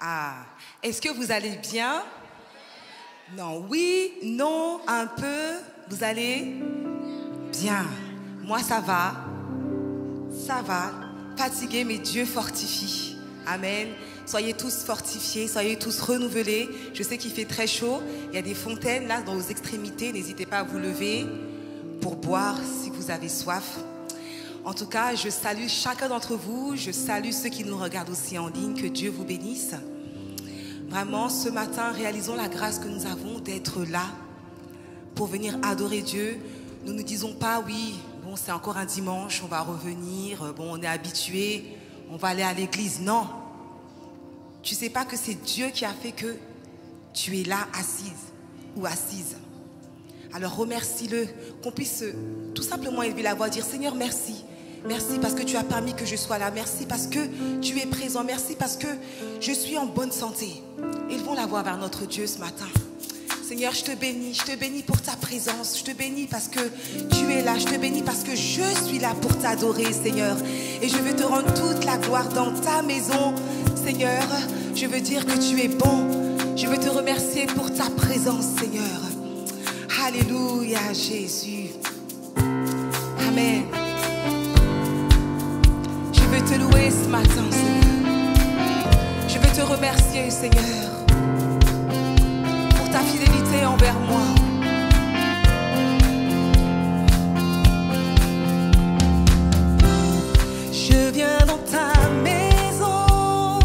Ah, est-ce que vous allez bien? Non, oui, non, un peu. Vous allez bien. Moi, ça va. Ça va. Fatigué, mais Dieu fortifie. Amen. Soyez tous fortifiés, soyez tous renouvelés. Je sais qu'il fait très chaud. Il y a des fontaines là dans vos extrémités. N'hésitez pas à vous lever pour boire si vous avez soif. En tout cas, je salue chacun d'entre vous. Je salue ceux qui nous regardent aussi en ligne. Que Dieu vous bénisse. Vraiment, ce matin, réalisons la grâce que nous avons d'être là pour venir adorer Dieu. Nous ne disons pas, oui, bon, c'est encore un dimanche, on va revenir, bon, on est habitué, on va aller à l'église. Non. Tu ne sais pas que c'est Dieu qui a fait que tu es là assise ou assise. Alors remercie-le, qu'on puisse tout simplement élever la voix, dire Seigneur, merci. Merci parce que tu as permis que je sois là. Merci parce que tu es présent. Merci parce que je suis en bonne santé. Élevons la voix vers notre Dieu ce matin. Seigneur, je te bénis pour ta présence. Je te bénis parce que tu es là. Je te bénis parce que je suis là pour t'adorer, Seigneur. Et je veux te rendre toute la gloire dans ta maison, Seigneur. Je veux dire que tu es bon. Je veux te remercier pour ta présence, Seigneur. Alléluia, Jésus. Amen. Je veux te louer ce matin, Seigneur. Je veux te remercier, Seigneur, pour ta fidélité envers moi. Je viens dans ta maison.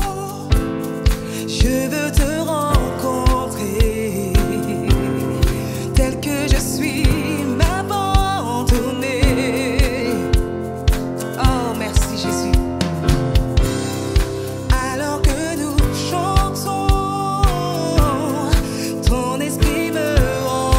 Je veux te rencontrer tel que je suis. Ton esprit me rend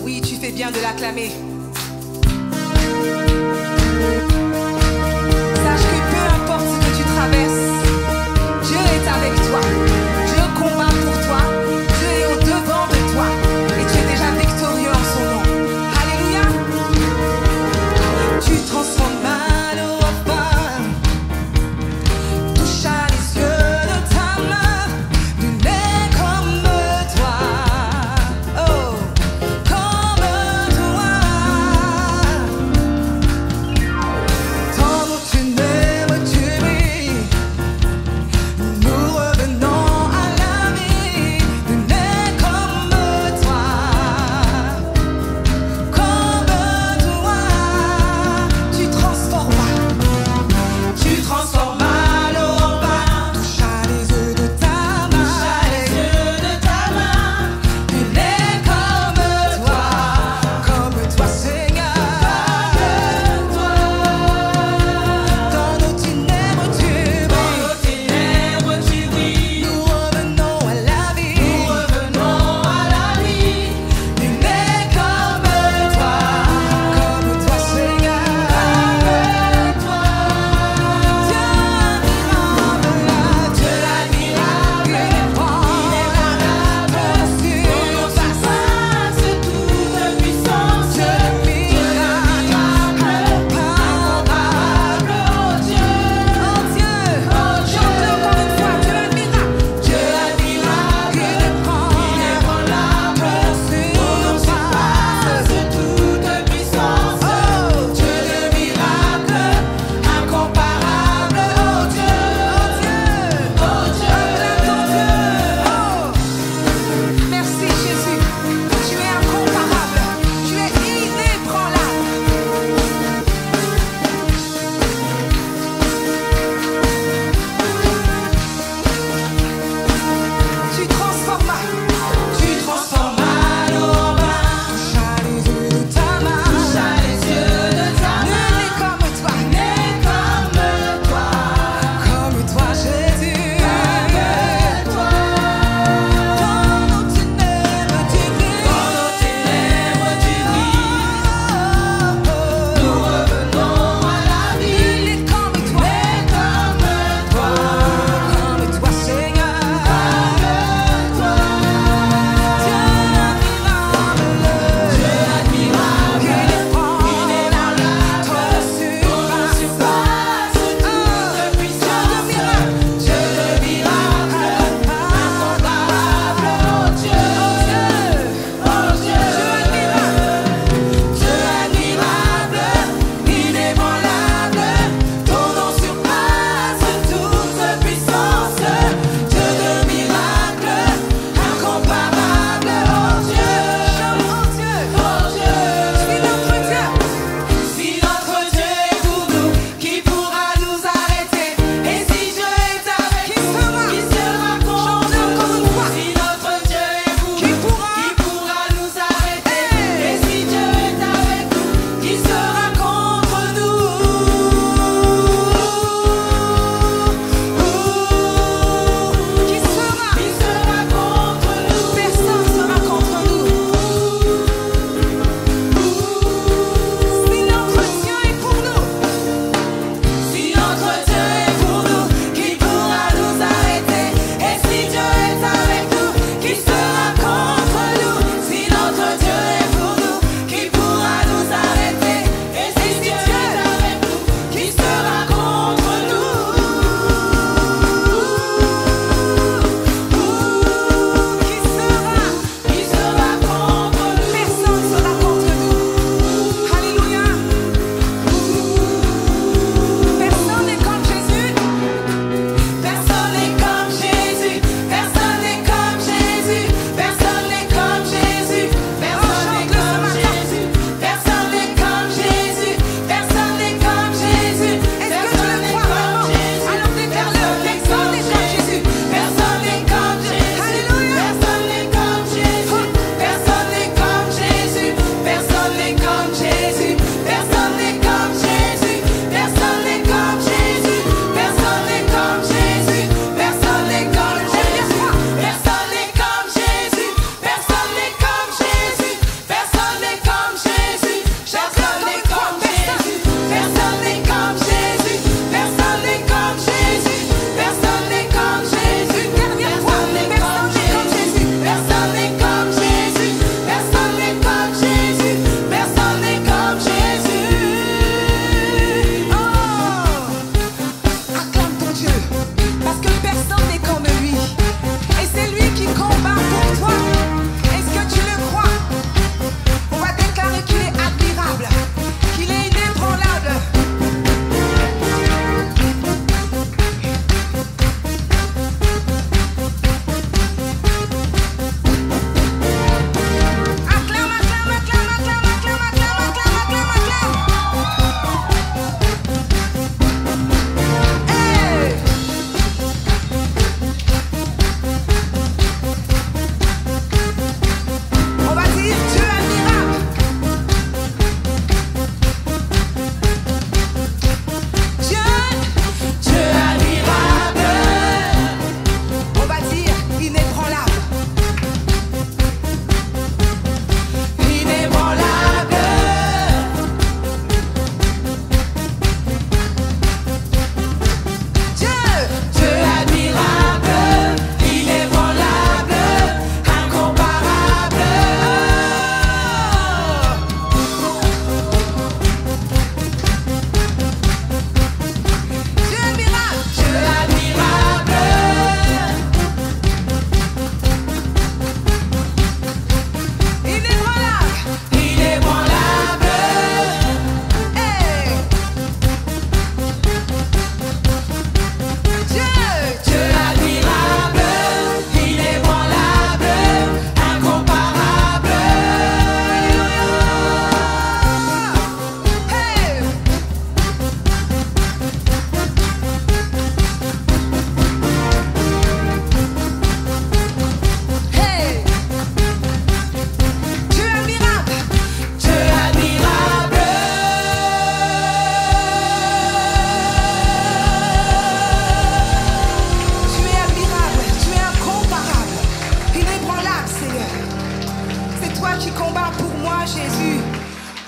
Oui, tu fais bien de l'acclamer. Sache que peu importe ce que tu traverses, Dieu est avec toi. Dieu combat pour toi. Dieu est au devant de toi. Et tu es déjà victorieux en son nom. Alléluia. Tu transformes mal au pain. Touche à les yeux de ta main. Nul n'est comme toi. Oh, comme toi. Tant dont tu n'aimes, tu brilles.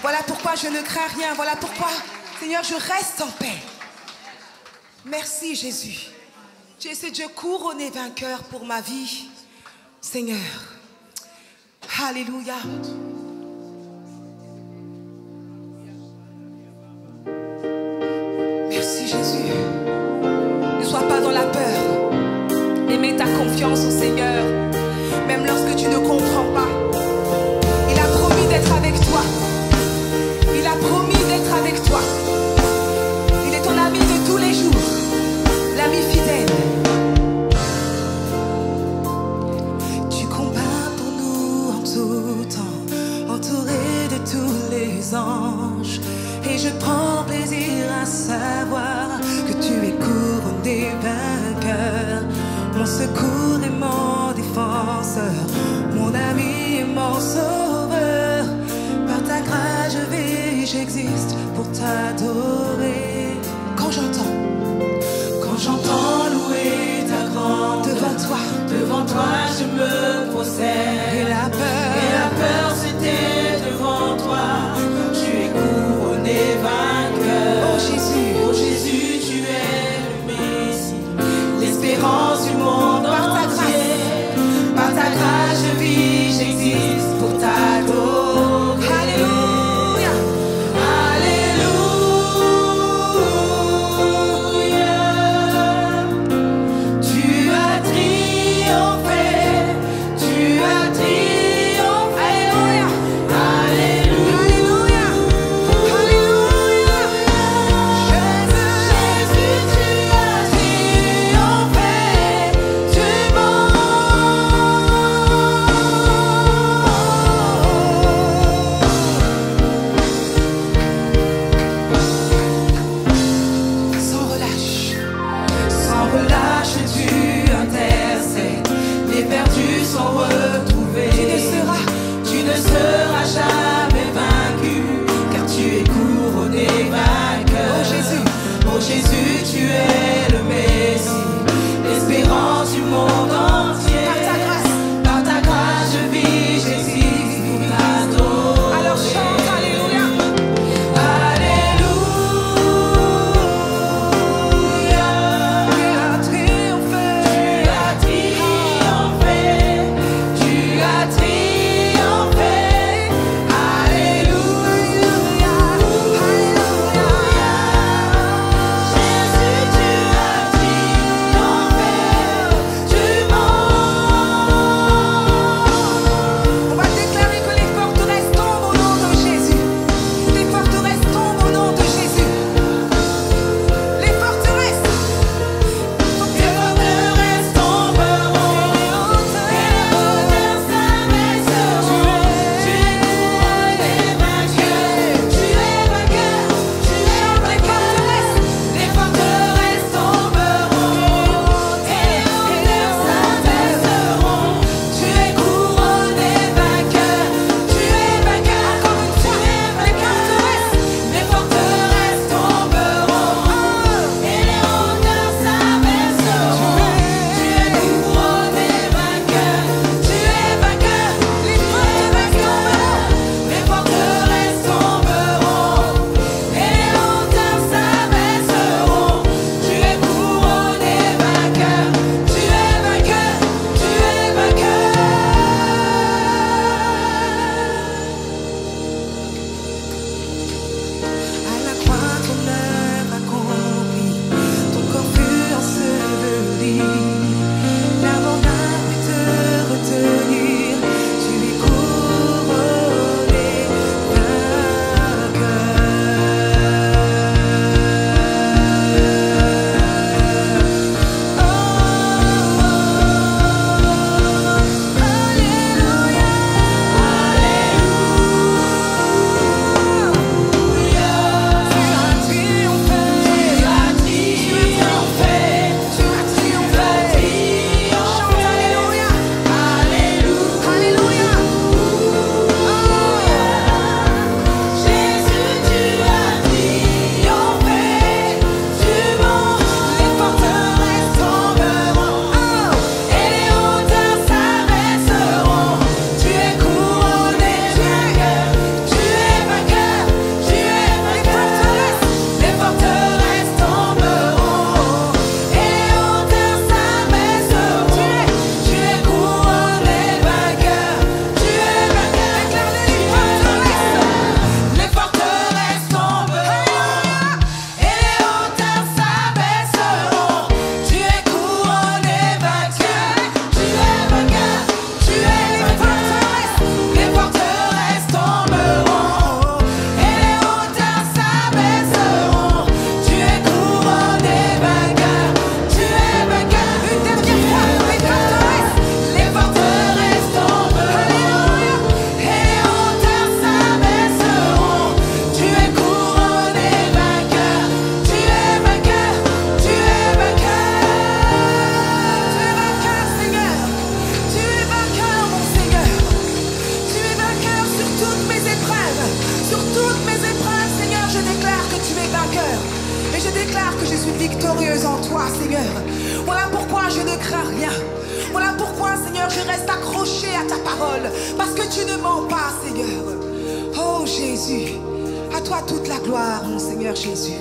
Voilà pourquoi je ne crains rien. Voilà pourquoi, Seigneur, je reste en paix. Merci, Jésus. Tu es ce Dieu couronné vainqueur pour ma vie, Seigneur. Alléluia. Merci, Jésus. Ne sois pas dans la peur. Et mets ta confiance au Seigneur. Même lorsque tu ne comprends pas. Il a promis d'être avec toi. Il a promis d'être avec toi. Il est ton ami de tous les jours. L'ami fidèle. Tu combats pour nous en tout temps, entouré de tous les anges. Et je prends plaisir à savoir que tu es couronné vainqueur. Mon secours et mon défenseur, mon ami et mon sauveur. Par ta grâce je vis, j'existe pour t'adorer. Quand j'entends louer ta grandeur, devant toi je me procède. Et la peur c'était devant toi. Tu es couronné vainqueur. Oh Jésus, tu es le Messie, l'espérance du monde entier. Par ta grâce je vis, j'existe pour t'adorer. Alléluia, alléluia. victorieuse en toi, Seigneur. Voilà pourquoi je ne crains rien. Voilà pourquoi, Seigneur, je reste accroché à ta parole. Parce que tu ne mens pas, Seigneur. Oh Jésus, à toi toute la gloire, mon Seigneur Jésus.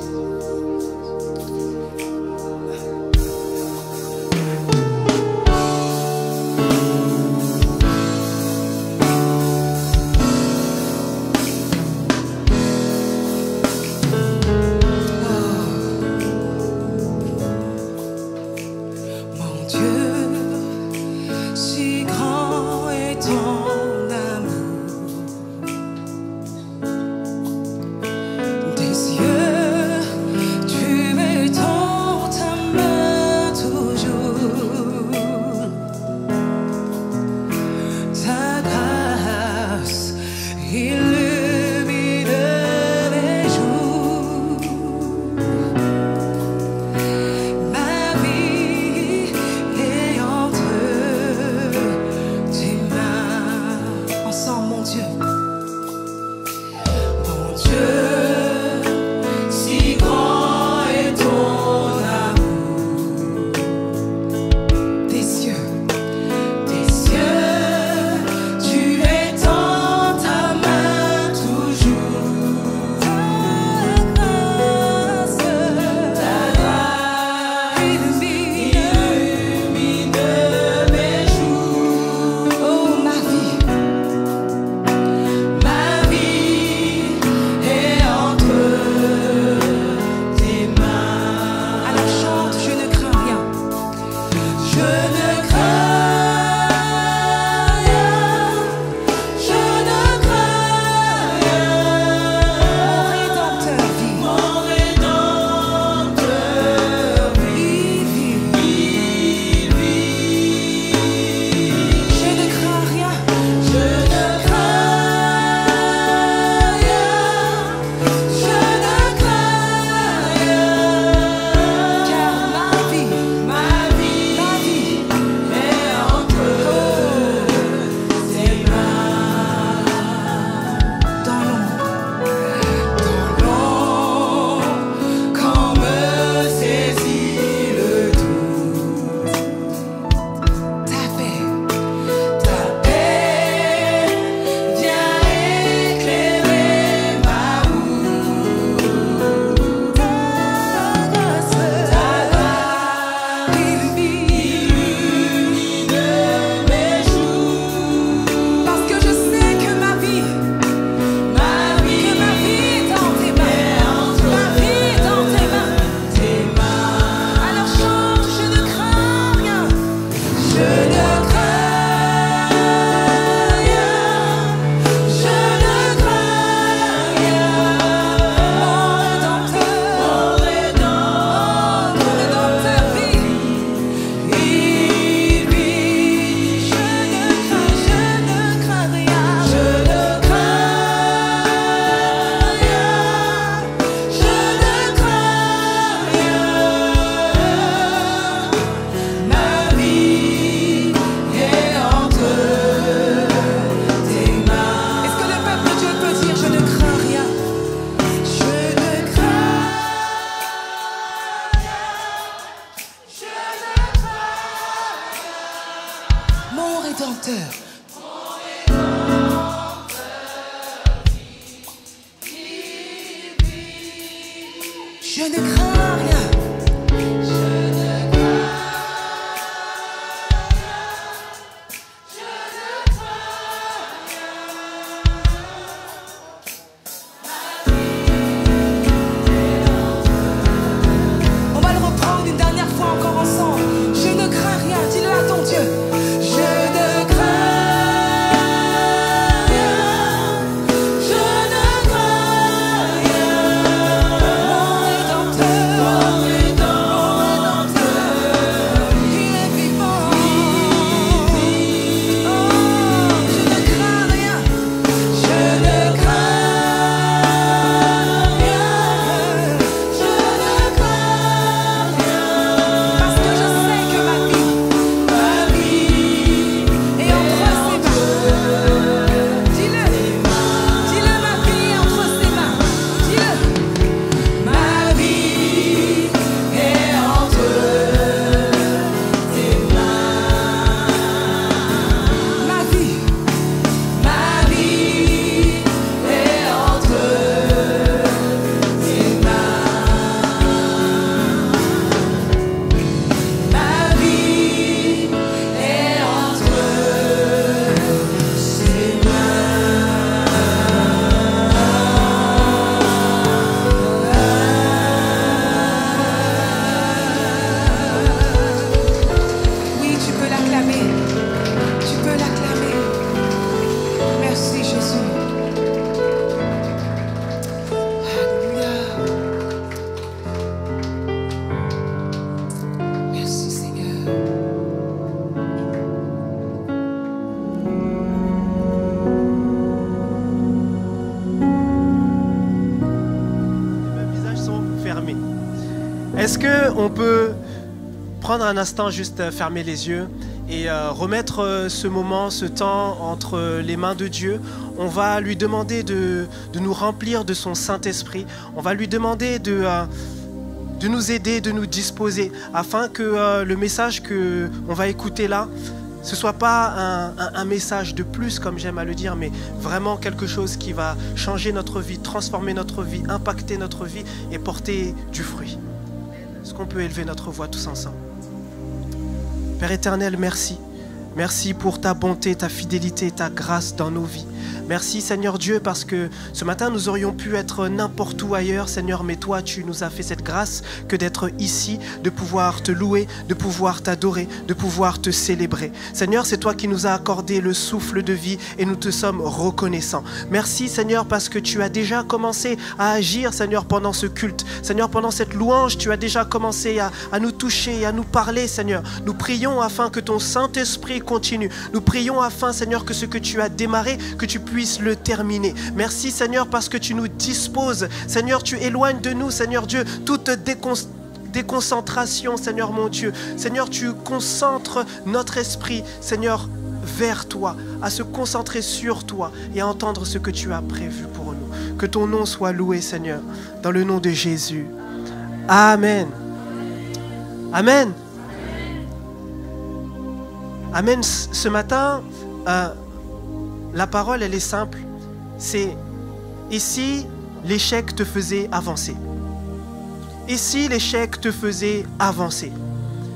Je ne crains rien. On va le reprendre une dernière fois encore ensemble. Je ne crains rien. Dis-le à ton Dieu. Je ne crains rien. Je ne crains rien. Mon Rédempteur. Est-ce qu'on peut prendre un instant, juste fermer les yeux et remettre ce moment, ce temps entre les mains de Dieu? On va lui demander de nous remplir de son Saint-Esprit. On va lui demander de nous aider, de nous disposer, afin que le message qu'on va écouter là, ce ne soit pas un message de plus, comme j'aime à le dire, mais vraiment quelque chose qui va changer notre vie, transformer notre vie, impacter notre vie et porter du fruit. Est-ce qu'on peut élever notre voix tous ensemble? Père éternel, merci. Merci pour ta bonté, ta fidélité, ta grâce dans nos vies. Merci Seigneur Dieu, parce que ce matin nous aurions pu être n'importe où ailleurs, Seigneur, mais toi tu nous as fait cette grâce que d'être ici, de pouvoir te louer, de pouvoir t'adorer, de pouvoir te célébrer. Seigneur, c'est toi qui nous as accordé le souffle de vie et nous te sommes reconnaissants. Merci Seigneur, parce que tu as déjà commencé à agir, Seigneur, pendant ce culte. Seigneur, pendant cette louange, tu as déjà commencé à nous toucher et à nous parler, Seigneur. Nous prions afin que ton Saint-Esprit continue. Nous prions afin, Seigneur, que ce que tu as démarré, que tu puisses le terminer. Merci Seigneur, parce que tu nous disposes. Seigneur, tu éloignes de nous, Seigneur Dieu, toute déconcentration, Seigneur mon Dieu. Seigneur, tu concentres notre esprit, Seigneur, vers toi, à se concentrer sur toi et à entendre ce que tu as prévu pour nous. Que ton nom soit loué, Seigneur, dans le nom de Jésus. Amen. Amen. Amen. Ce matin, la parole, elle est simple. C'est « Et si l'échec te faisait avancer ?» Et si l'échec te faisait avancer?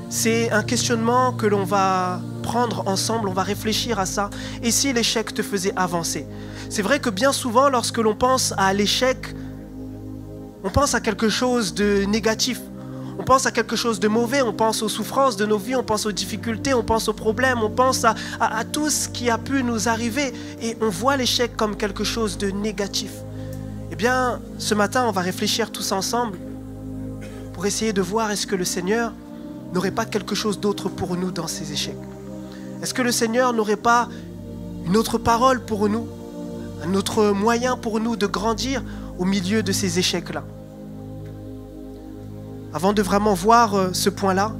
C'est un questionnement que l'on va prendre ensemble, on va réfléchir à ça. Et si l'échec te faisait avancer? C'est vrai que bien souvent, lorsque l'on pense à l'échec, on pense à quelque chose de négatif. On pense à quelque chose de mauvais, on pense aux souffrances de nos vies, on pense aux difficultés, on pense aux problèmes, on pense à tout ce qui a pu nous arriver. Et on voit l'échec comme quelque chose de négatif. Eh bien, ce matin, on va réfléchir tous ensemble pour essayer de voir est-ce que le Seigneur n'aurait pas quelque chose d'autre pour nous dans ces échecs. Est-ce que le Seigneur n'aurait pas une autre parole pour nous, un autre moyen pour nous de grandir au milieu de ces échecs-là? Avant de vraiment voir ce point-là,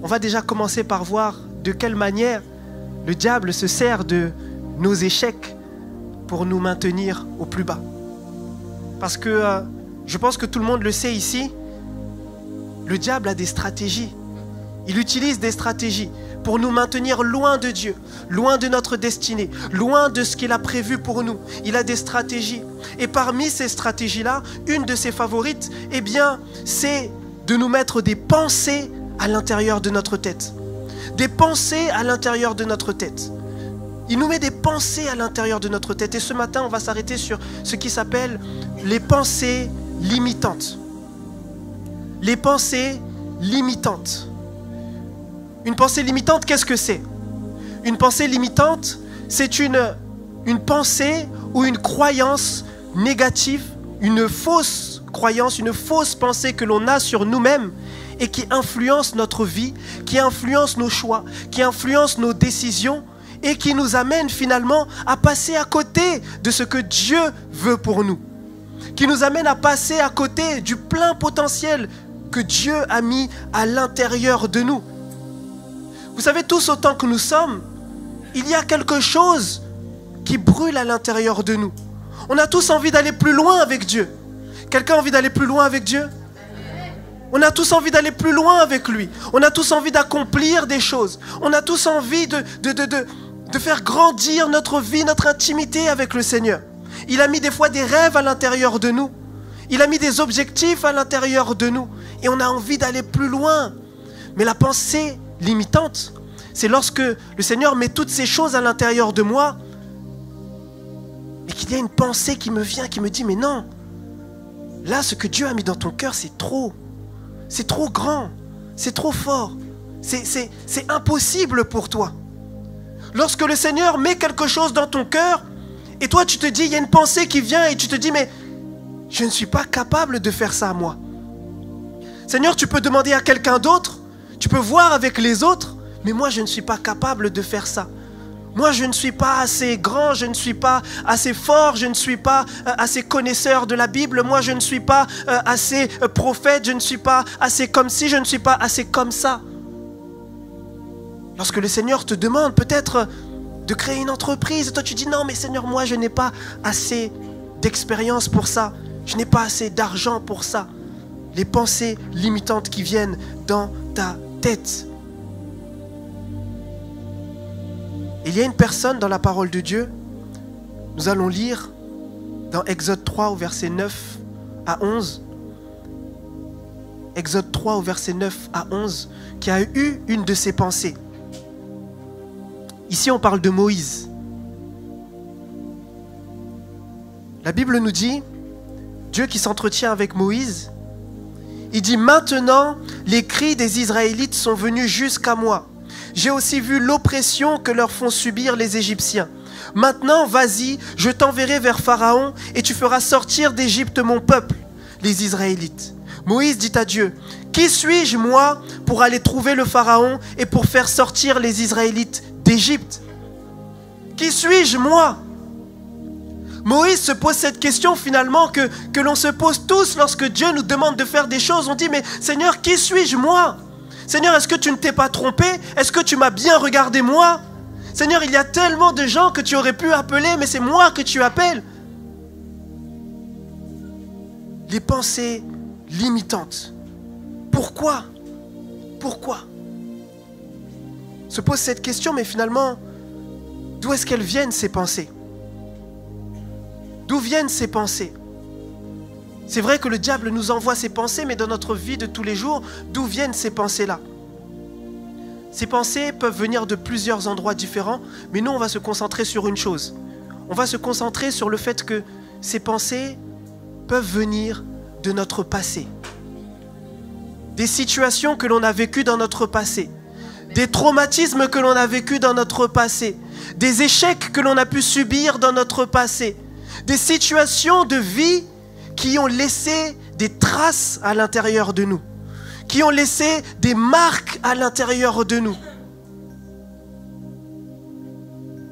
on va déjà commencer par voir de quelle manière le diable se sert de nos échecs pour nous maintenir au plus bas. Parce que je pense que tout le monde le sait ici, le diable a des stratégies. Il utilise des stratégies pour nous maintenir loin de Dieu, loin de notre destinée, loin de ce qu'il a prévu pour nous. Il a des stratégies. Et parmi ces stratégies-là, une de ses favorites, eh bien, c'est de nous mettre des pensées à l'intérieur de notre tête. Des pensées à l'intérieur de notre tête. Il nous met des pensées à l'intérieur de notre tête. Et ce matin, on va s'arrêter sur ce qui s'appelle les pensées limitantes. Les pensées limitantes. Une pensée limitante, qu'est-ce que c'est? Une pensée limitante, c'est une pensée ou une croyance négative, une fausse croyance, une fausse pensée que l'on a sur nous-mêmes et qui influence notre vie, qui influence nos choix, qui influence nos décisions et qui nous amène finalement à passer à côté de ce que Dieu veut pour nous, qui nous amène à passer à côté du plein potentiel que Dieu a mis à l'intérieur de nous. Vous savez, tous autant que nous sommes, il y a quelque chose qui brûle à l'intérieur de nous. On a tous envie d'aller plus loin avec Dieu. Quelqu'un a envie d'aller plus loin avec Dieu? On a tous envie d'aller plus loin avec lui. On a tous envie d'accomplir des choses. On a tous envie de faire grandir notre vie, notre intimité avec le Seigneur. Il a mis des fois des rêves à l'intérieur de nous. Il a mis des objectifs à l'intérieur de nous. Et on a envie d'aller plus loin. Mais la pensée limitante, c'est lorsque le Seigneur met toutes ces choses à l'intérieur de moi et qu'il y a une pensée qui me vient, qui me dit mais non, là ce que Dieu a mis dans ton cœur c'est trop grand, c'est trop fort, c'est impossible pour toi. Lorsque le Seigneur met quelque chose dans ton cœur et toi tu te dis, il y a une pensée qui vient et tu te dis mais je ne suis pas capable de faire ça moi. Seigneur, tu peux demander à quelqu'un d'autre, tu peux voir avec les autres, mais moi je ne suis pas capable de faire ça. Moi, je ne suis pas assez grand, je ne suis pas assez fort, je ne suis pas assez connaisseur de la Bible, moi, je ne suis pas assez prophète, je ne suis pas assez comme ci, je ne suis pas assez comme ça. Lorsque le Seigneur te demande peut-être de créer une entreprise, et toi tu dis non mais Seigneur, moi je n'ai pas assez d'expérience pour ça, je n'ai pas assez d'argent pour ça. Les pensées limitantes qui viennent dans ta tête. Il y a une personne dans la parole de Dieu, nous allons lire dans Exode 3 au verset 9 à 11. Exode 3 au verset 9 à 11, qui a eu une de ces pensées. Ici, on parle de Moïse. La Bible nous dit, Dieu qui s'entretient avec Moïse, il dit « Maintenant, les cris des Israélites sont venus jusqu'à moi. J'ai aussi vu l'oppression que leur font subir les Égyptiens. Maintenant, vas-y, je t'enverrai vers Pharaon et tu feras sortir d'Égypte mon peuple, les Israélites. » Moïse dit à Dieu, « Qui suis-je, moi, pour aller trouver le Pharaon et pour faire sortir les Israélites d'Égypte? Qui suis-je, moi ?» Moïse se pose cette question finalement que l'on se pose tous lorsque Dieu nous demande de faire des choses. On dit, mais Seigneur, qui suis-je, moi? Seigneur, est-ce que tu ne t'es pas trompé? Est-ce que tu m'as bien regardé, moi? Seigneur, il y a tellement de gens que tu aurais pu appeler, mais c'est moi que tu appelles. Les pensées limitantes. Pourquoi? Pourquoi? Se pose cette question, mais finalement, d'où est-ce qu'elles viennent ces pensées? D'où viennent ces pensées? C'est vrai que le diable nous envoie ces pensées, mais dans notre vie de tous les jours, d'où viennent ces pensées-là? Ces pensées peuvent venir de plusieurs endroits différents, mais nous, on va se concentrer sur une chose. On va se concentrer sur le fait que ces pensées peuvent venir de notre passé. Des situations que l'on a vécues dans notre passé. Des traumatismes que l'on a vécus dans notre passé. Des échecs que l'on a pu subir dans notre passé. Des situations de vie qui ont laissé des traces à l'intérieur de nous, qui ont laissé des marques à l'intérieur de nous.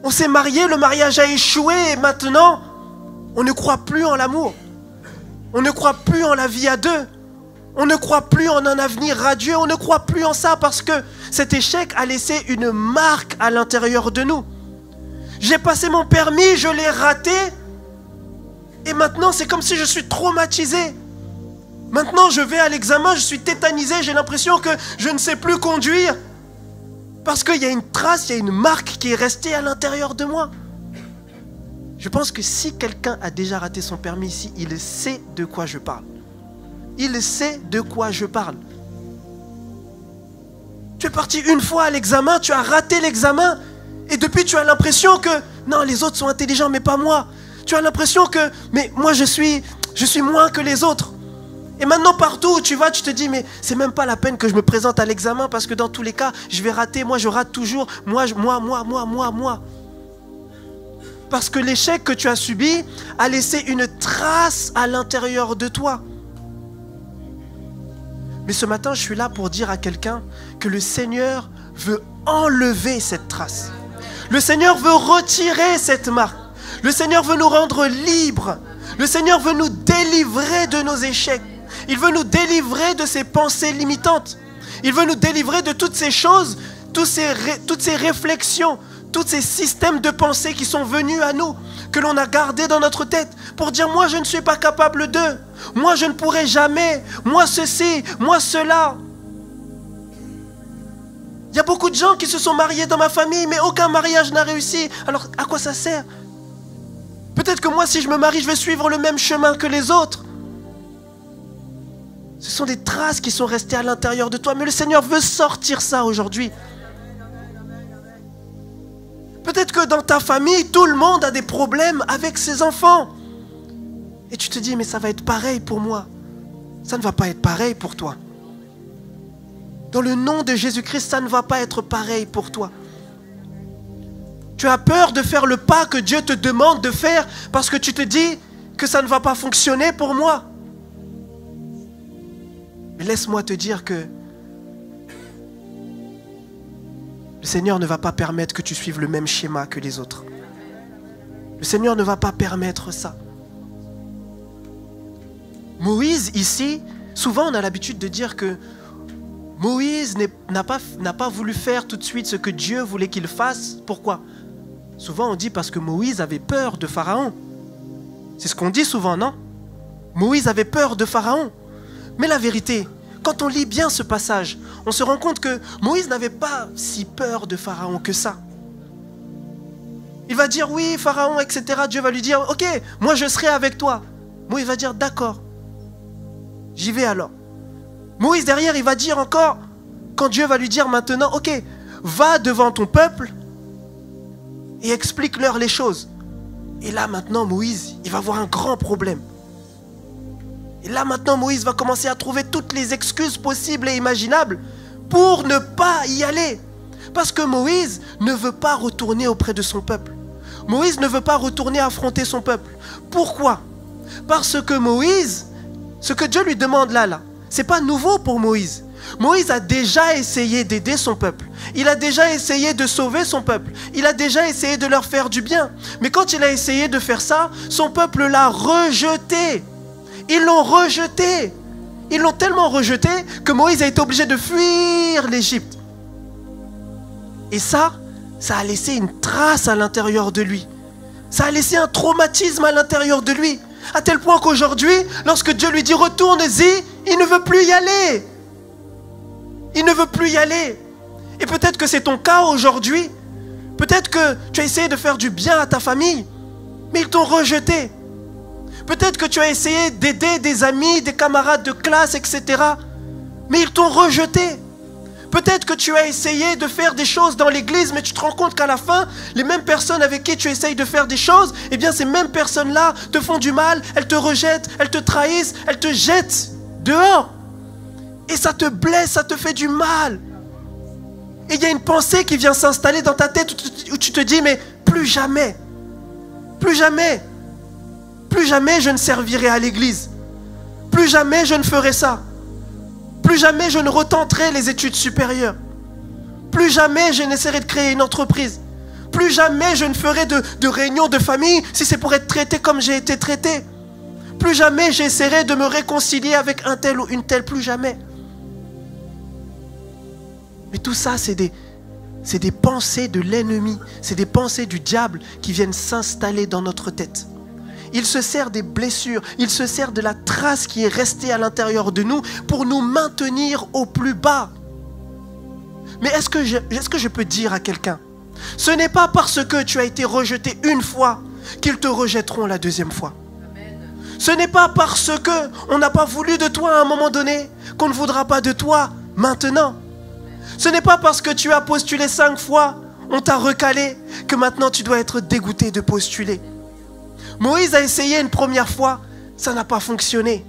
On s'est marié, le mariage a échoué et maintenant, on ne croit plus en l'amour. On ne croit plus en la vie à deux. On ne croit plus en un avenir radieux. On ne croit plus en ça parce que cet échec a laissé une marque à l'intérieur de nous. J'ai passé mon permis, je l'ai raté. Et maintenant, c'est comme si je suis traumatisé. Maintenant, je vais à l'examen, je suis tétanisé, j'ai l'impression que je ne sais plus conduire. Parce qu'il y a une trace, il y a une marque qui est restée à l'intérieur de moi. Je pense que si quelqu'un a déjà raté son permis ici, il sait de quoi je parle. Il sait de quoi je parle. Tu es parti une fois à l'examen, tu as raté l'examen, et depuis tu as l'impression que, non, les autres sont intelligents, mais pas moi. Tu as l'impression que, mais moi je suis moins que les autres. Et maintenant partout où tu vas, tu te dis, mais c'est même pas la peine que je me présente à l'examen parce que dans tous les cas, je vais rater. Moi je rate toujours. Moi. Parce que l'échec que tu as subi a laissé une trace à l'intérieur de toi. Mais ce matin, je suis là pour dire à quelqu'un que le Seigneur veut enlever cette trace. Le Seigneur veut retirer cette marque. Le Seigneur veut nous rendre libres. Le Seigneur veut nous délivrer de nos échecs. Il veut nous délivrer de ces pensées limitantes. Il veut nous délivrer de toutes ces choses, toutes ces réflexions, tous ces systèmes de pensée qui sont venus à nous, que l'on a gardés dans notre tête pour dire « moi je ne suis pas capable d'eux, moi je ne pourrai jamais, moi ceci, moi cela ». Il y a beaucoup de gens qui se sont mariés dans ma famille, mais aucun mariage n'a réussi. Alors à quoi ça sert ? Peut-être que moi, si je me marie, je vais suivre le même chemin que les autres. Ce sont des traces qui sont restées à l'intérieur de toi. Mais le Seigneur veut sortir ça aujourd'hui. Peut-être que dans ta famille, tout le monde a des problèmes avec ses enfants. Et tu te dis, mais ça va être pareil pour moi. Ça ne va pas être pareil pour toi. Dans le nom de Jésus-Christ, ça ne va pas être pareil pour toi. Tu as peur de faire le pas que Dieu te demande de faire parce que tu te dis que ça ne va pas fonctionner pour moi. Mais laisse-moi te dire que le Seigneur ne va pas permettre que tu suives le même schéma que les autres. Le Seigneur ne va pas permettre ça. Moïse, ici, souvent on a l'habitude de dire que Moïse n'a pas voulu faire tout de suite ce que Dieu voulait qu'il fasse. Pourquoi? Souvent on dit parce que Moïse avait peur de Pharaon. C'est ce qu'on dit souvent, non? Moïse avait peur de Pharaon. Mais la vérité, quand on lit bien ce passage, on se rend compte que Moïse n'avait pas si peur de Pharaon que ça. Il va dire oui, Pharaon, etc. Dieu va lui dire, ok, moi je serai avec toi. Moïse va dire, d'accord, j'y vais alors. Moïse derrière, il va dire encore, quand Dieu va lui dire maintenant, ok, va devant ton peuple et explique-leur les choses. Et là maintenant, Moïse, il va avoir un grand problème. Et là maintenant, Moïse va commencer à trouver toutes les excuses possibles et imaginables pour ne pas y aller. Parce que Moïse ne veut pas retourner auprès de son peuple. Moïse ne veut pas retourner affronter son peuple. Pourquoi? Parce que Moïse, ce que Dieu lui demande là, c'est pas nouveau pour Moïse. Moïse a déjà essayé d'aider son peuple. Il a déjà essayé de sauver son peuple. Il a déjà essayé de leur faire du bien. Mais quand il a essayé de faire ça, son peuple l'a rejeté. Ils l'ont rejeté. Ils l'ont tellement rejeté que Moïse a été obligé de fuir l'Égypte. Et ça a laissé une trace à l'intérieur de lui. Ça a laissé un traumatisme à l'intérieur de lui. À tel point qu'aujourd'hui, lorsque Dieu lui dit retourne-y, il ne veut plus y aller. Il ne veut plus y aller. Et peut-être que c'est ton cas aujourd'hui. Peut-être que tu as essayé de faire du bien à ta famille, mais ils t'ont rejeté. Peut-être que tu as essayé d'aider des amis, des camarades de classe, etc. Mais ils t'ont rejeté. Peut-être que tu as essayé de faire des choses dans l'église, mais tu te rends compte qu'à la fin, les mêmes personnes avec qui tu essayes de faire des choses, eh bien ces mêmes personnes-là te font du mal, elles te rejettent, elles te trahissent, elles te jettent dehors. Et ça te blesse, ça te fait du mal. Et il y a une pensée qui vient s'installer dans ta tête où tu te dis, mais plus jamais, plus jamais, plus jamais je ne servirai à l'église. Plus jamais je ne ferai ça. Plus jamais je ne retenterai les études supérieures. Plus jamais je n'essaierai de créer une entreprise. Plus jamais je ne ferai de réunions de famille si c'est pour être traité comme j'ai été traité. Plus jamais j'essaierai de me réconcilier avec un tel ou une telle. Plus jamais. Mais tout ça, c'est des pensées de l'ennemi. C'est des pensées du diable qui viennent s'installer dans notre tête. Il se sert des blessures, il se sert de la trace qui est restée à l'intérieur de nous pour nous maintenir au plus bas. Mais est-ce que je peux dire à quelqu'un, ce n'est pas parce que tu as été rejeté une fois qu'ils te rejetteront la deuxième fois. Ce n'est pas parce qu'on n'a pas voulu de toi à un moment donné qu'on ne voudra pas de toi maintenant. Ce n'est pas parce que tu as postulé 5 fois, on t'a recalé, que maintenant tu dois être dégoûté de postuler. Moïse a essayé une première fois, ça n'a pas fonctionné.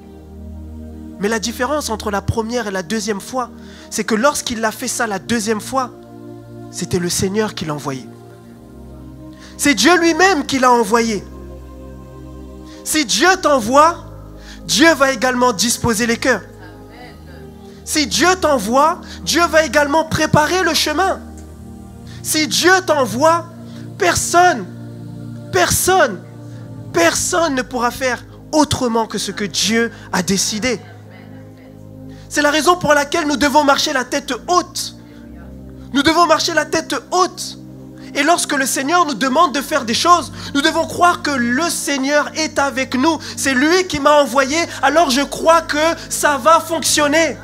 Mais la différence entre la première et la deuxième fois, c'est que lorsqu'il a fait ça la deuxième fois, c'était le Seigneur qui l'a envoyé. C'est Dieu lui-même qui l'a envoyé. Si Dieu t'envoie, Dieu va également disposer les cœurs. Si Dieu t'envoie, Dieu va également préparer le chemin. Si Dieu t'envoie, personne ne pourra faire autrement que ce que Dieu a décidé. C'est la raison pour laquelle nous devons marcher la tête haute. Nous devons marcher la tête haute. Et lorsque le Seigneur nous demande de faire des choses, nous devons croire que le Seigneur est avec nous. C'est lui qui m'a envoyé, alors je crois que ça va fonctionner.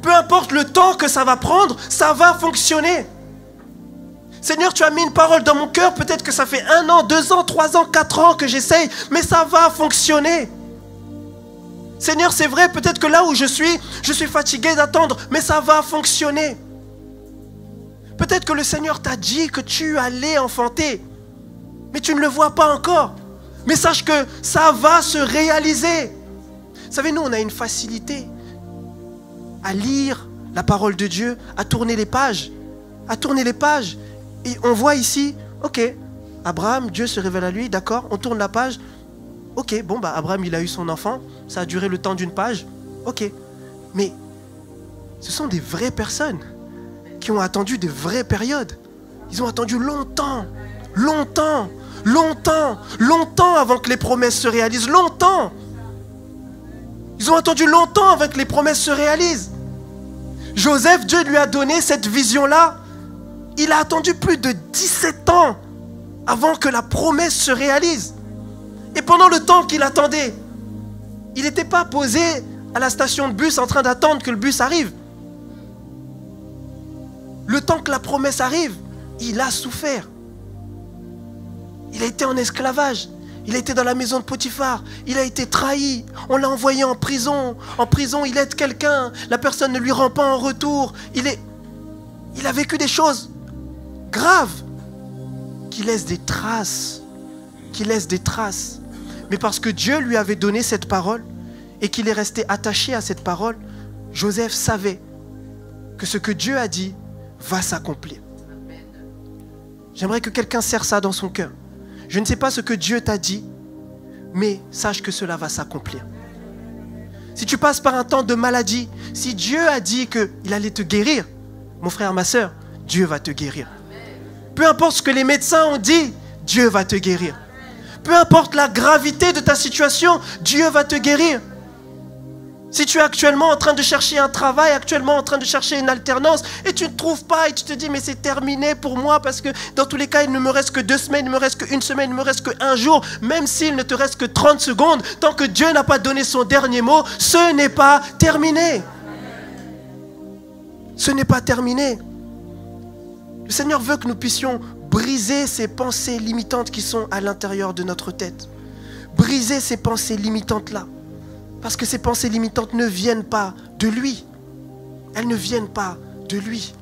Peu importe le temps que ça va prendre, ça va fonctionner. Seigneur, tu as mis une parole dans mon cœur, peut-être que ça fait 1 an, 2 ans, 3 ans, 4 ans que j'essaye, mais ça va fonctionner. Seigneur, c'est vrai, peut-être que là où je suis fatigué d'attendre, mais ça va fonctionner. Peut-être que le Seigneur t'a dit que tu allais enfanter, mais tu ne le vois pas encore. Mais sache que ça va se réaliser. Vous savez, nous, on a une facilité à lire la parole de Dieu, à tourner les pages. Et on voit ici, ok, Abraham, Dieu se révèle à lui, d'accord, on tourne la page. Ok, bon, Abraham, il a eu son enfant, ça a duré le temps d'une page. Ok, mais ce sont des vraies personnes. qui ont attendu de vraies périodes. Ils ont attendu longtemps, longtemps, longtemps, longtemps avant que les promesses se réalisent. Longtemps. Ils ont attendu longtemps avant que les promesses se réalisent. Joseph, Dieu lui a donné cette vision-là. Il a attendu plus de 17 ans avant que la promesse se réalise. Et pendant le temps qu'il attendait, il n'était pas posé à la station de bus en train d'attendre que le bus arrive. Le temps que la promesse arrive, il a souffert. Il a été en esclavage. Il a été dans la maison de Potiphar. Il a été trahi. On l'a envoyé en prison. En prison, il aide quelqu'un. La personne ne lui rend pas en retour. Il a vécu des choses graves qui laissent des traces. Qui laissent des traces. Mais parce que Dieu lui avait donné cette parole et qu'il est resté attaché à cette parole, Joseph savait que ce que Dieu a dit va s'accomplir. J'aimerais que quelqu'un serre ça dans son cœur. Je ne sais pas ce que Dieu t'a dit, mais sache que cela va s'accomplir. Si tu passes par un temps de maladie, si Dieu a dit qu'il allait te guérir, mon frère, ma soeur, Dieu va te guérir. Peu importe ce que les médecins ont dit, Dieu va te guérir. Peu importe la gravité de ta situation, Dieu va te guérir. Si tu es actuellement en train de chercher un travail, actuellement en train de chercher une alternance, et tu ne trouves pas, et tu te dis, mais c'est terminé pour moi, parce que dans tous les cas, il ne me reste que 2 semaines, il ne me reste qu'une semaine, il ne me reste qu'un jour, même s'il ne te reste que 30 secondes, tant que Dieu n'a pas donné son dernier mot, ce n'est pas terminé. Ce n'est pas terminé. Le Seigneur veut que nous puissions briser ces pensées limitantes qui sont à l'intérieur de notre tête. Briser ces pensées limitantes-là. Parce que ces pensées limitantes ne viennent pas de lui. Elles ne viennent pas de lui.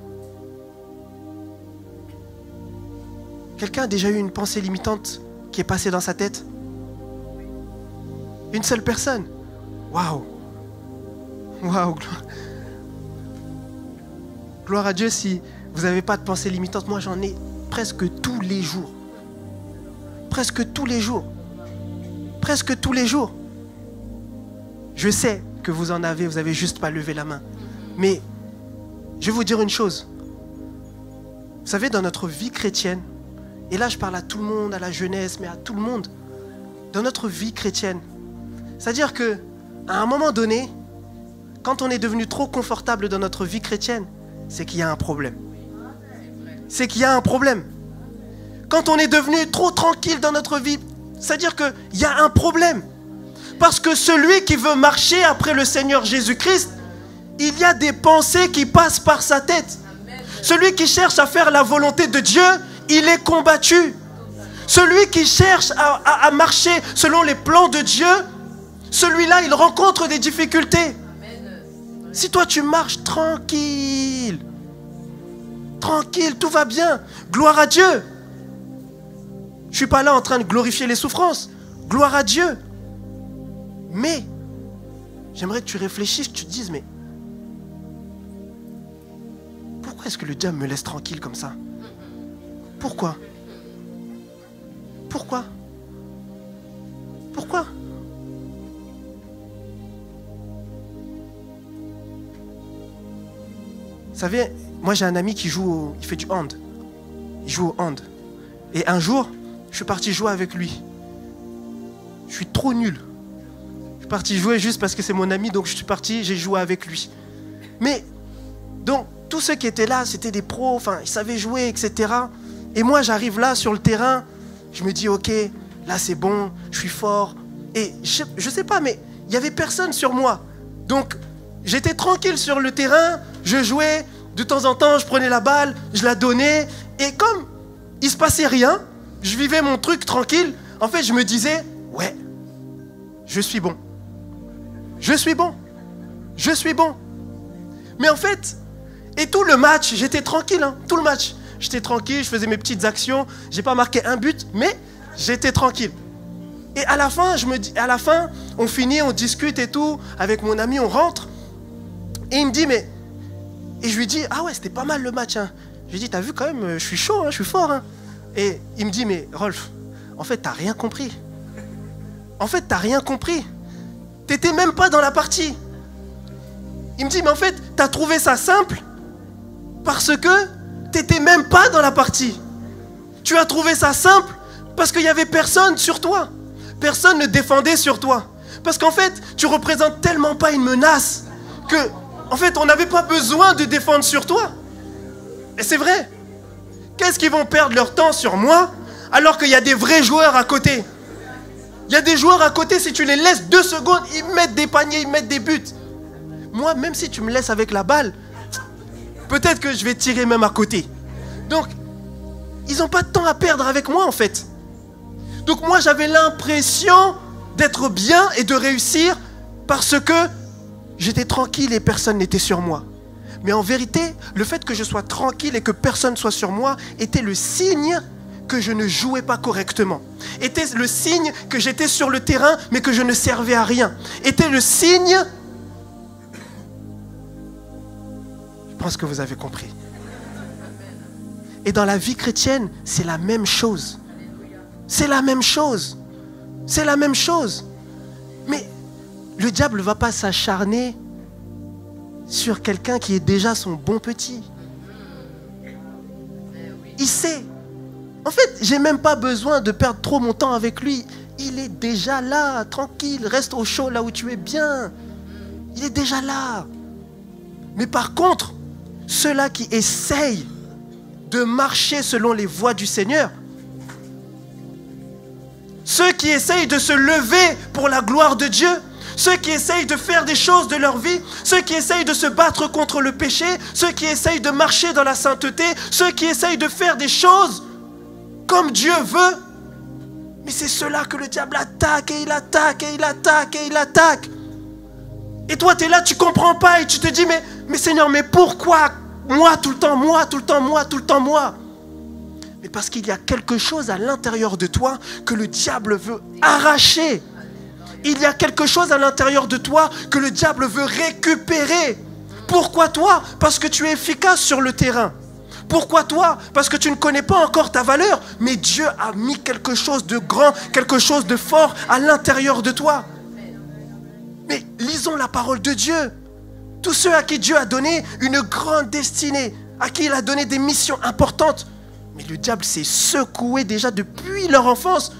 Quelqu'un a déjà eu une pensée limitante qui est passée dans sa tête? Une seule personne? Waouh! Waouh! Gloire à Dieu si vous n'avez pas de pensée limitante. Moi, j'en ai presque tous les jours. Presque tous les jours. Presque tous les jours. Je sais que vous en avez, vous n'avez juste pas levé la main. Mais je vais vous dire une chose. Vous savez, dans notre vie chrétienne, et là je parle à tout le monde, à la jeunesse, mais à tout le monde, dans notre vie chrétienne, c'est-à-dire qu'à un moment donné, quand on est devenu trop confortable dans notre vie chrétienne, c'est qu'il y a un problème. C'est qu'il y a un problème. Quand on est devenu trop tranquille dans notre vie, c'est-à-dire qu'il y a un problème. Parce que celui qui veut marcher après le Seigneur Jésus-Christ, il y a des pensées qui passent par sa tête. Celui qui cherche à faire la volonté de Dieu, il est combattu. Celui qui cherche à marcher selon les plans de Dieu, celui-là, il rencontre des difficultés. Si toi, tu marches tranquille, tranquille, tout va bien, gloire à Dieu. Je ne suis pas là en train de glorifier les souffrances. Gloire à Dieu. Mais, j'aimerais que tu réfléchisses, que tu te dises, mais pourquoi est-ce que le diable me laisse tranquille comme ça? Pourquoi? Pourquoi? Pourquoi? Vous savez, moi j'ai un ami qui il fait du hand. Il joue au hand. Et un jour, je suis parti jouer avec lui. Je suis trop nul. Je suis parti jouer juste parce que c'est mon ami, donc je suis parti, j'ai joué avec lui. Mais, donc, tous ceux qui étaient là, c'était des pros, enfin, ils savaient jouer, etc. Et moi, j'arrive là, sur le terrain, je me dis, ok, là c'est bon, je suis fort. Et je sais pas, mais il n'y avait personne sur moi. Donc, j'étais tranquille sur le terrain, je jouais, de temps en temps, je prenais la balle, je la donnais. Et comme il ne se passait rien, je vivais mon truc tranquille, en fait, je me disais, ouais, je suis bon. Je suis bon. Je suis bon. Mais en fait, et tout le match, j'étais tranquille, hein, tout le match. J'étais tranquille, je faisais mes petites actions. Je n'ai pas marqué un but, mais j'étais tranquille. Et à la fin, on finit, on discute et tout. Avec mon ami, on rentre. Et il me dit, mais... Et je lui dis, ah ouais, c'était pas mal le match. Hein. Je lui dis, t'as vu quand même, je suis chaud, hein, je suis fort. Hein. Et il me dit, mais Rolf, en fait, t'as rien compris. En fait, t'as rien compris. T'étais même pas dans la partie. Il me dit, mais en fait, t'as trouvé ça simple parce que tu n'étais même pas dans la partie. Tu as trouvé ça simple parce qu'il n'y avait personne sur toi. Personne ne défendait sur toi. Parce qu'en fait, tu ne représentes tellement pas une menace que, en fait, on n'avait pas besoin de défendre sur toi. Et c'est vrai. Qu'est-ce qu'ils vont perdre leur temps sur moi alors qu'il y a des vrais joueurs à côté? Il y a des joueurs à côté, si tu les laisses 2 secondes, ils mettent des paniers, ils mettent des buts. Moi, même si tu me laisses avec la balle, peut-être que je vais tirer même à côté. Donc, ils n'ont pas de temps à perdre avec moi en fait. Donc moi, j'avais l'impression d'être bien et de réussir parce que j'étais tranquille et personne n'était sur moi. Mais en vérité, le fait que je sois tranquille et que personne soit sur moi était le signe que je ne jouais pas correctement. Était le signe que j'étais sur le terrain mais que je ne servais à rien. Était le signe... Je pense que vous avez compris. Et dans la vie chrétienne, c'est la même chose. C'est la même chose. C'est la même chose. Mais le diable ne va pas s'acharner sur quelqu'un qui est déjà son bon petit. Il sait. En fait, j'ai même pas besoin de perdre trop mon temps avec lui. Il est déjà là, tranquille. Reste au chaud là où tu es bien. Il est déjà là. Mais par contre, ceux-là qui essayent de marcher selon les voies du Seigneur, ceux qui essayent de se lever pour la gloire de Dieu, ceux qui essayent de faire des choses de leur vie, ceux qui essayent de se battre contre le péché, ceux qui essayent de marcher dans la sainteté, ceux qui essayent de faire des choses comme Dieu veut, mais c'est ceux-là que le diable attaque et il attaque et il attaque et il attaque. Et toi, tu es là, tu ne comprends pas et tu te dis, mais Seigneur, mais pourquoi moi tout le temps, moi tout le temps, moi tout le temps, moi? Mais parce qu'il y a quelque chose à l'intérieur de toi que le diable veut arracher. Il y a quelque chose à l'intérieur de toi que le diable veut récupérer. Pourquoi toi? Parce que tu es efficace sur le terrain. Pourquoi toi? Parce que tu ne connais pas encore ta valeur. Mais Dieu a mis quelque chose de grand, quelque chose de fort à l'intérieur de toi. Mais lisons la parole de Dieu. Tous ceux à qui Dieu a donné une grande destinée, à qui il a donné des missions importantes. Mais le diable s'est secoué déjà depuis leur enfance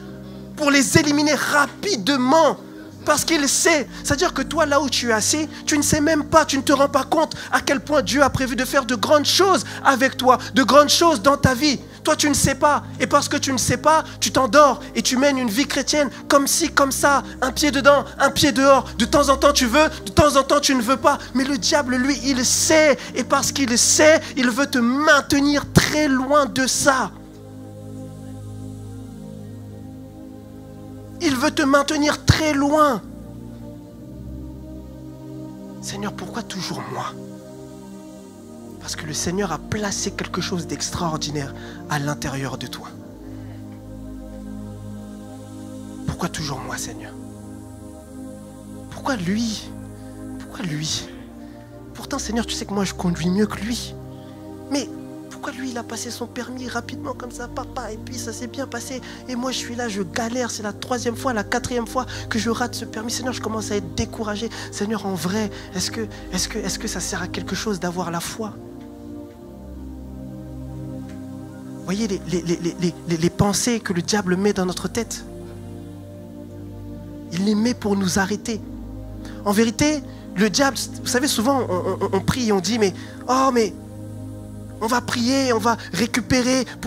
pour les éliminer rapidement. Parce qu'il sait. C'est-à-dire que toi, là où tu es assis, tu ne sais même pas, tu ne te rends pas compte à quel point Dieu a prévu de faire de grandes choses avec toi, de grandes choses dans ta vie. Toi, tu ne sais pas. Et parce que tu ne sais pas, tu t'endors et tu mènes une vie chrétienne comme ci, comme ça, un pied dedans, un pied dehors. De temps en temps, tu veux, de temps en temps, tu ne veux pas. Mais le diable, lui, il sait. Et parce qu'il sait, il veut te maintenir très loin de ça. Il veut te maintenir très loin. Seigneur, pourquoi toujours moi? Parce que le Seigneur a placé quelque chose d'extraordinaire à l'intérieur de toi. Pourquoi toujours moi, Seigneur? Pourquoi lui? Pourquoi lui? Pourtant, Seigneur, tu sais que moi, je conduis mieux que lui. Mais pourquoi lui, il a passé son permis rapidement comme ça, papa, et puis ça s'est bien passé. Et moi, je suis là, je galère. C'est la 3e fois, la 4e fois que je rate ce permis. Seigneur, je commence à être découragé. Seigneur, en vrai, est-ce que ça sert à quelque chose d'avoir la foi? Vous voyez les pensées que le diable met dans notre tête? Il les met pour nous arrêter. En vérité, le diable, vous savez, souvent, on prie et on dit, mais on va prier, on va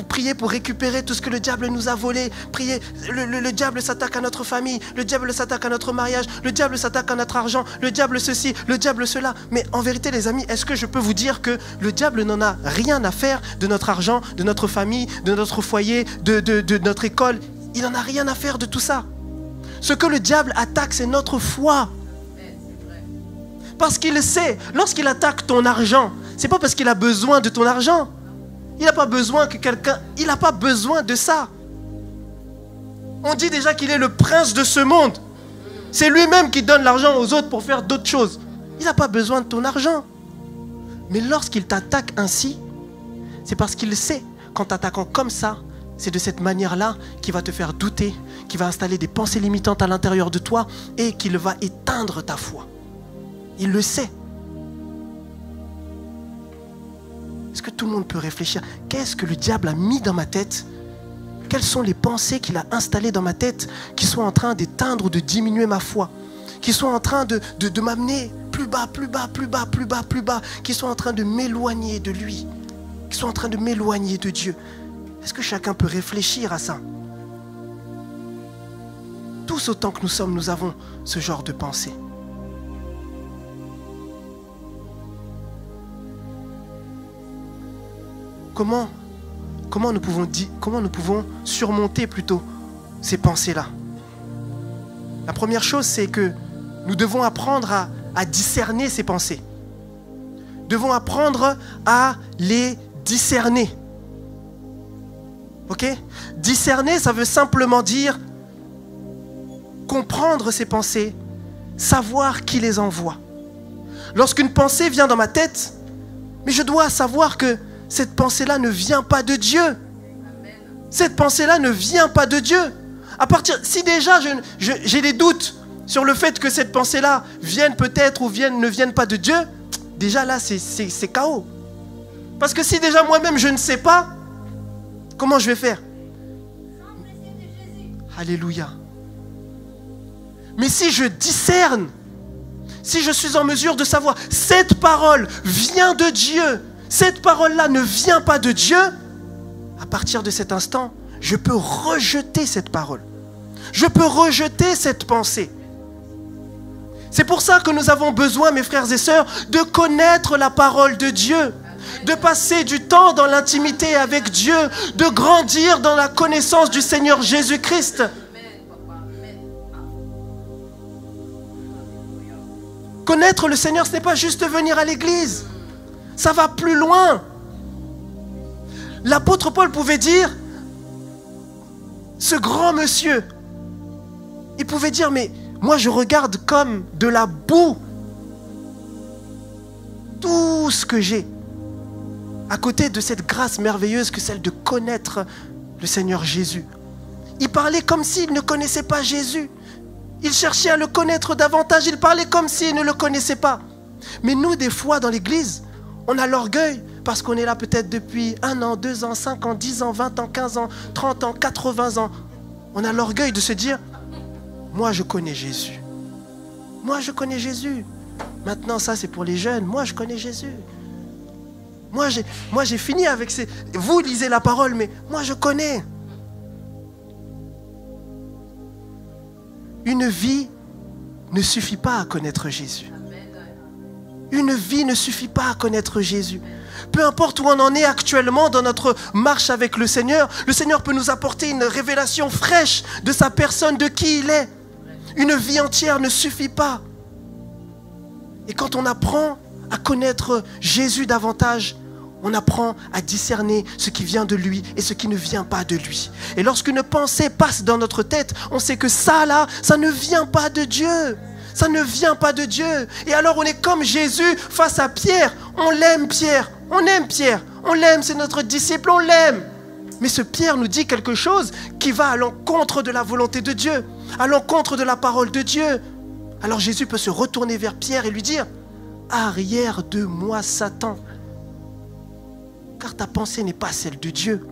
prier pour récupérer tout ce que le diable nous a volé. Prier, le diable s'attaque à notre famille, le diable s'attaque à notre mariage, le diable s'attaque à notre argent, le diable ceci, le diable cela. Mais en vérité, les amis, est-ce que je peux vous dire que le diable n'en a rien à faire de notre argent, de notre famille, de notre foyer, de notre école? Il n'en a rien à faire de tout ça. Ce que le diable attaque, c'est notre foi. Parce qu'il sait, lorsqu'il attaque ton argent, c'est pas parce qu'il a besoin de ton argent. Il n'a pas besoin que quelqu'un... Il n'a pas besoin de ça. On dit déjà qu'il est le prince de ce monde. C'est lui-même qui donne l'argent aux autres pour faire d'autres choses. Il n'a pas besoin de ton argent. Mais lorsqu'il t'attaque ainsi, c'est parce qu'il sait qu'en t'attaquant comme ça, c'est de cette manière-là qu'il va te faire douter, qu'il va installer des pensées limitantes à l'intérieur de toi et qu'il va éteindre ta foi. Il le sait. Est-ce que tout le monde peut réfléchir? Qu'est-ce que le diable a mis dans ma tête? Quelles sont les pensées qu'il a installées dans ma tête qui sont en train d'éteindre ou de diminuer ma foi? Qui sont en train de m'amener plus bas, plus bas, plus bas, plus bas, plus bas, qui sont en train de m'éloigner de lui, qui sont en train de m'éloigner de Dieu. Est-ce que chacun peut réfléchir à ça? Tous autant que nous sommes, nous avons ce genre de pensée. Comment nous pouvons surmonter plutôt ces pensées-là? La première chose, c'est que nous devons apprendre à discerner ces pensées. Nous devons apprendre à les discerner. Ok? Discerner, ça veut simplement dire comprendre ces pensées, savoir qui les envoie. Lorsqu'une pensée vient dans ma tête, mais je dois savoir que cette pensée-là ne vient pas de Dieu. Cette pensée-là ne vient pas de Dieu. Si déjà j'ai des doutes sur le fait que cette pensée-là vienne peut-être ou ne vienne pas de Dieu, déjà là c'est chaos. Parce que si déjà moi-même je ne sais pas, comment je vais faire? Alléluia. Mais si je discerne, si je suis en mesure de savoir cette parole vient de Dieu, cette parole-là ne vient pas de Dieu, à partir de cet instant, je peux rejeter cette parole. Je peux rejeter cette pensée. C'est pour ça que nous avons besoin, mes frères et sœurs, de connaître la parole de Dieu, de passer du temps dans l'intimité avec Dieu, de grandir dans la connaissance du Seigneur Jésus-Christ. Connaître le Seigneur, ce n'est pas juste venir à l'église. Ça va plus loin. L'apôtre Paul pouvait dire, ce grand monsieur, il pouvait dire, mais moi je regarde comme de la boue tout ce que j'ai, à côté de cette grâce merveilleuse que celle de connaître le Seigneur Jésus. Il parlait comme s'il ne connaissait pas Jésus. Il cherchait à le connaître davantage, il parlait comme s'il ne le connaissait pas. Mais nous, des fois, dans l'église, on a l'orgueil, parce qu'on est là peut-être depuis 1 an, 2 ans, 5 ans, 10 ans, 20 ans, 15 ans, 30 ans, 80 ans. On a l'orgueil de se dire, moi je connais Jésus. Moi je connais Jésus. Maintenant ça c'est pour les jeunes, moi je connais Jésus. Moi j'ai fini avec ces... Vous lisez la parole, mais moi je connais. Une vie ne suffit pas à connaître Jésus. Une vie ne suffit pas à connaître Jésus. Peu importe où on en est actuellement dans notre marche avec le Seigneur peut nous apporter une révélation fraîche de sa personne, de qui il est. Une vie entière ne suffit pas. Et quand on apprend à connaître Jésus davantage, on apprend à discerner ce qui vient de lui et ce qui ne vient pas de lui. Et lorsqu'une pensée passe dans notre tête, on sait que ça là, ça ne vient pas de Dieu. Ça ne vient pas de Dieu. Et alors on est comme Jésus face à Pierre. On l'aime Pierre. On aime Pierre. On l'aime, c'est notre disciple, on l'aime. Mais ce Pierre nous dit quelque chose qui va à l'encontre de la volonté de Dieu, à l'encontre de la parole de Dieu. Alors Jésus peut se retourner vers Pierre et lui dire, arrière de moi Satan, car ta pensée n'est pas celle de Dieu.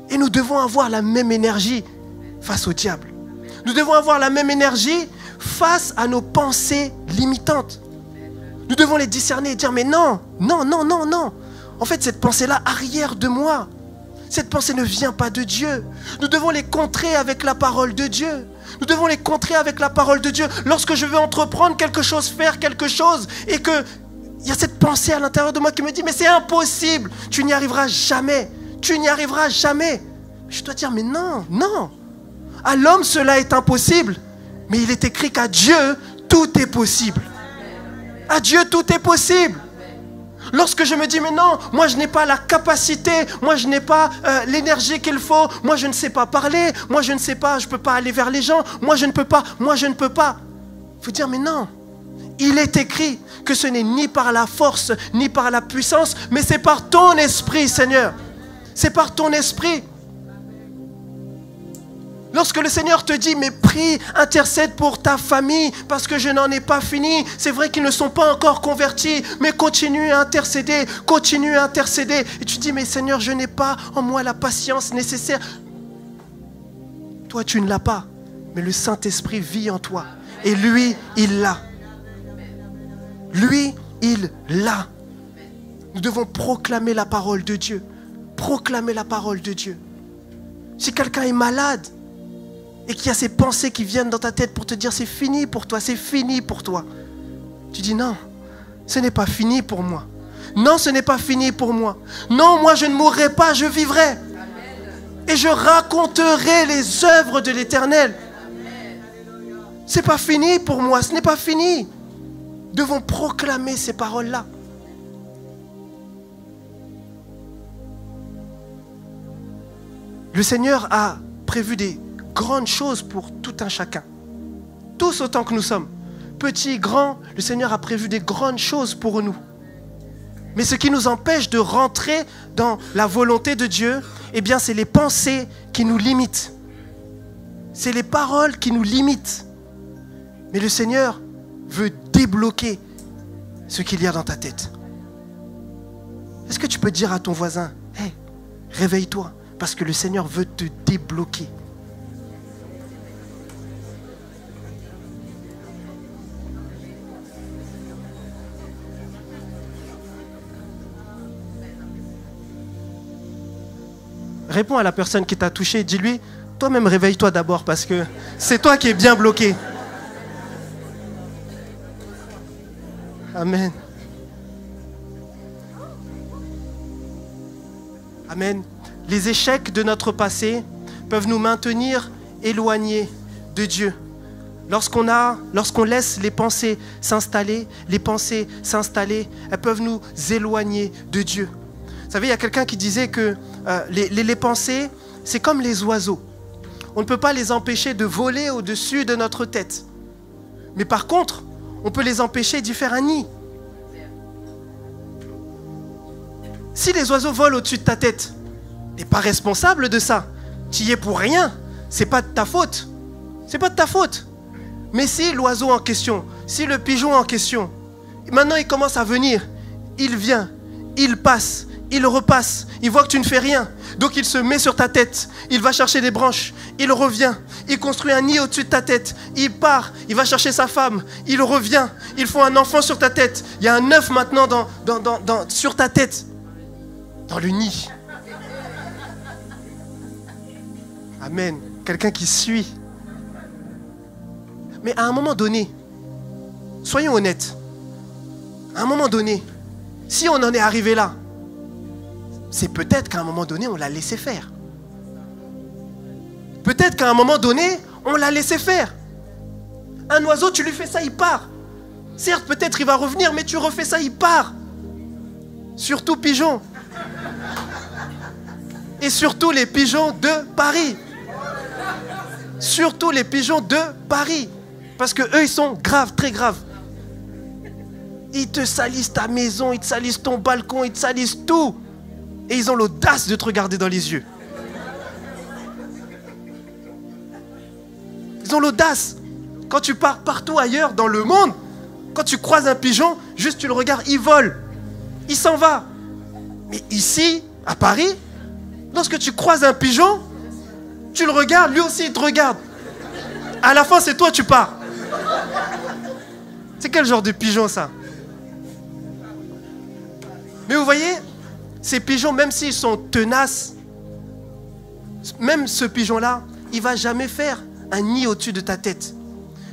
Et nous devons avoir la même énergie face au diable. Nous devons avoir la même énergie face à nos pensées limitantes. Nous devons les discerner et dire, mais non, non, non, non, non. En fait, cette pensée-là, arrière de moi. Cette pensée ne vient pas de Dieu. Nous devons les contrer avec la parole de Dieu. Nous devons les contrer avec la parole de Dieu. Lorsque je veux entreprendre quelque chose, faire quelque chose, et qu'il y a cette pensée à l'intérieur de moi qui me dit, mais c'est impossible, tu n'y arriveras jamais. Tu n'y arriveras jamais. Je dois dire, mais non, non. À l'homme, cela est impossible. Mais il est écrit qu'à Dieu, tout est possible. À Dieu, tout est possible. Lorsque je me dis, mais non, moi je n'ai pas la capacité, moi je n'ai pas l'énergie qu'il faut, moi je ne sais pas parler, moi je ne sais pas, je ne peux pas aller vers les gens, moi je ne peux pas, moi je ne peux pas. Il faut dire, mais non. Il est écrit que ce n'est ni par la force, ni par la puissance, mais c'est par ton esprit, Seigneur. C'est par ton esprit. Lorsque le Seigneur te dit, mais prie, intercède pour ta famille, parce que je n'en ai pas fini. C'est vrai qu'ils ne sont pas encore convertis, mais continue à intercéder, continue à intercéder. Et tu dis, mais Seigneur, je n'ai pas en moi la patience nécessaire. Toi, tu ne l'as pas, mais le Saint-Esprit vit en toi. Et lui, il l'a. Lui, il l'a. Nous devons proclamer la parole de Dieu. Proclamer la parole de Dieu. Si quelqu'un est malade, et qu'il y a ces pensées qui viennent dans ta tête pour te dire c'est fini pour toi, c'est fini pour toi. Tu dis non, ce n'est pas fini pour moi. Non, ce n'est pas fini pour moi. Non, moi je ne mourrai pas, je vivrai. Et je raconterai les œuvres de l'Éternel. Ce n'est pas fini pour moi, ce n'est pas fini. Nous devons proclamer ces paroles-là. Le Seigneur a prévu des grandes choses pour tout un chacun. Tous autant que nous sommes. Petits, grands, le Seigneur a prévu des grandes choses pour nous. Mais ce qui nous empêche de rentrer dans la volonté de Dieu, eh bien, c'est les pensées qui nous limitent. C'est les paroles qui nous limitent. Mais le Seigneur veut débloquer ce qu'il y a dans ta tête. Est-ce que tu peux dire à ton voisin, hey, réveille-toi, parce que le Seigneur veut te débloquer. Réponds à la personne qui t'a touché, dis-lui, toi-même réveille-toi d'abord parce que c'est toi qui es bien bloqué. Amen. Amen. Les échecs de notre passé peuvent nous maintenir éloignés de Dieu. Lorsqu'on laisse les pensées s'installer, elles peuvent nous éloigner de Dieu. Vous savez, il y a quelqu'un qui disait que les pensées, c'est comme les oiseaux. On ne peut pas les empêcher de voler au-dessus de notre tête. Mais par contre, on peut les empêcher d'y faire un nid. Si les oiseaux volent au-dessus de ta tête, tu n'es pas responsable de ça. Tu y es pour rien. C'est pas de ta faute. C'est pas de ta faute. Mais si l'oiseau en question, si le pigeon en question, maintenant il commence à venir, il vient, il passe, il repasse, il voit que tu ne fais rien. Donc il se met sur ta tête, il va chercher des branches, il revient, il construit un nid au-dessus de ta tête, il part, il va chercher sa femme, il revient, ils font un enfant sur ta tête. Il y a un œuf maintenant sur ta tête, dans le nid. Amen. Quelqu'un qui suit. Mais à un moment donné, soyons honnêtes, à un moment donné, si on en est arrivé là, c'est peut-être qu'à un moment donné, on l'a laissé faire. Peut-être qu'à un moment donné, on l'a laissé faire. Un oiseau, tu lui fais ça, il part. Certes, peut-être il va revenir, mais tu refais ça, il part. Surtout pigeons. Et surtout les pigeons de Paris. Surtout les pigeons de Paris. Parce que eux, ils sont graves, très graves. Ils te salissent ta maison, ils te salissent ton balcon, ils te salissent tout. Et ils ont l'audace de te regarder dans les yeux. Ils ont l'audace. Quand tu pars partout ailleurs dans le monde, quand tu croises un pigeon, juste tu le regardes, il vole. Il s'en va. Mais ici, à Paris, lorsque tu croises un pigeon, tu le regardes, lui aussi il te regarde. À la fin, c'est toi, tu pars. C'est quel genre de pigeon ça? Mais vous voyez, ces pigeons, même s'ils sont tenaces, même ce pigeon-là, il ne va jamais faire un nid au-dessus de ta tête.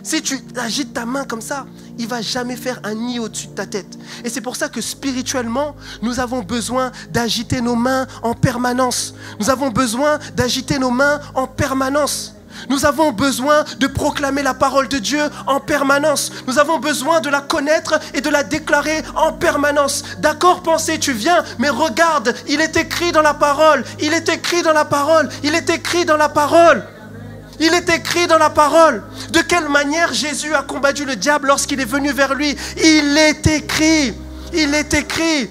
Si tu agites ta main comme ça, il ne va jamais faire un nid au-dessus de ta tête. Et c'est pour ça que spirituellement, nous avons besoin d'agiter nos mains en permanence. Nous avons besoin d'agiter nos mains en permanence. Nous avons besoin de proclamer la parole de Dieu en permanence. Nous avons besoin de la connaître et de la déclarer en permanence. D'accord, pensée, tu viens, mais regarde, il est écrit dans la parole. Il est écrit dans la parole. Il est écrit dans la parole. Il est écrit dans la parole. De quelle manière Jésus a combattu le diable lorsqu'il est venu vers lui? Il est écrit. Il est écrit.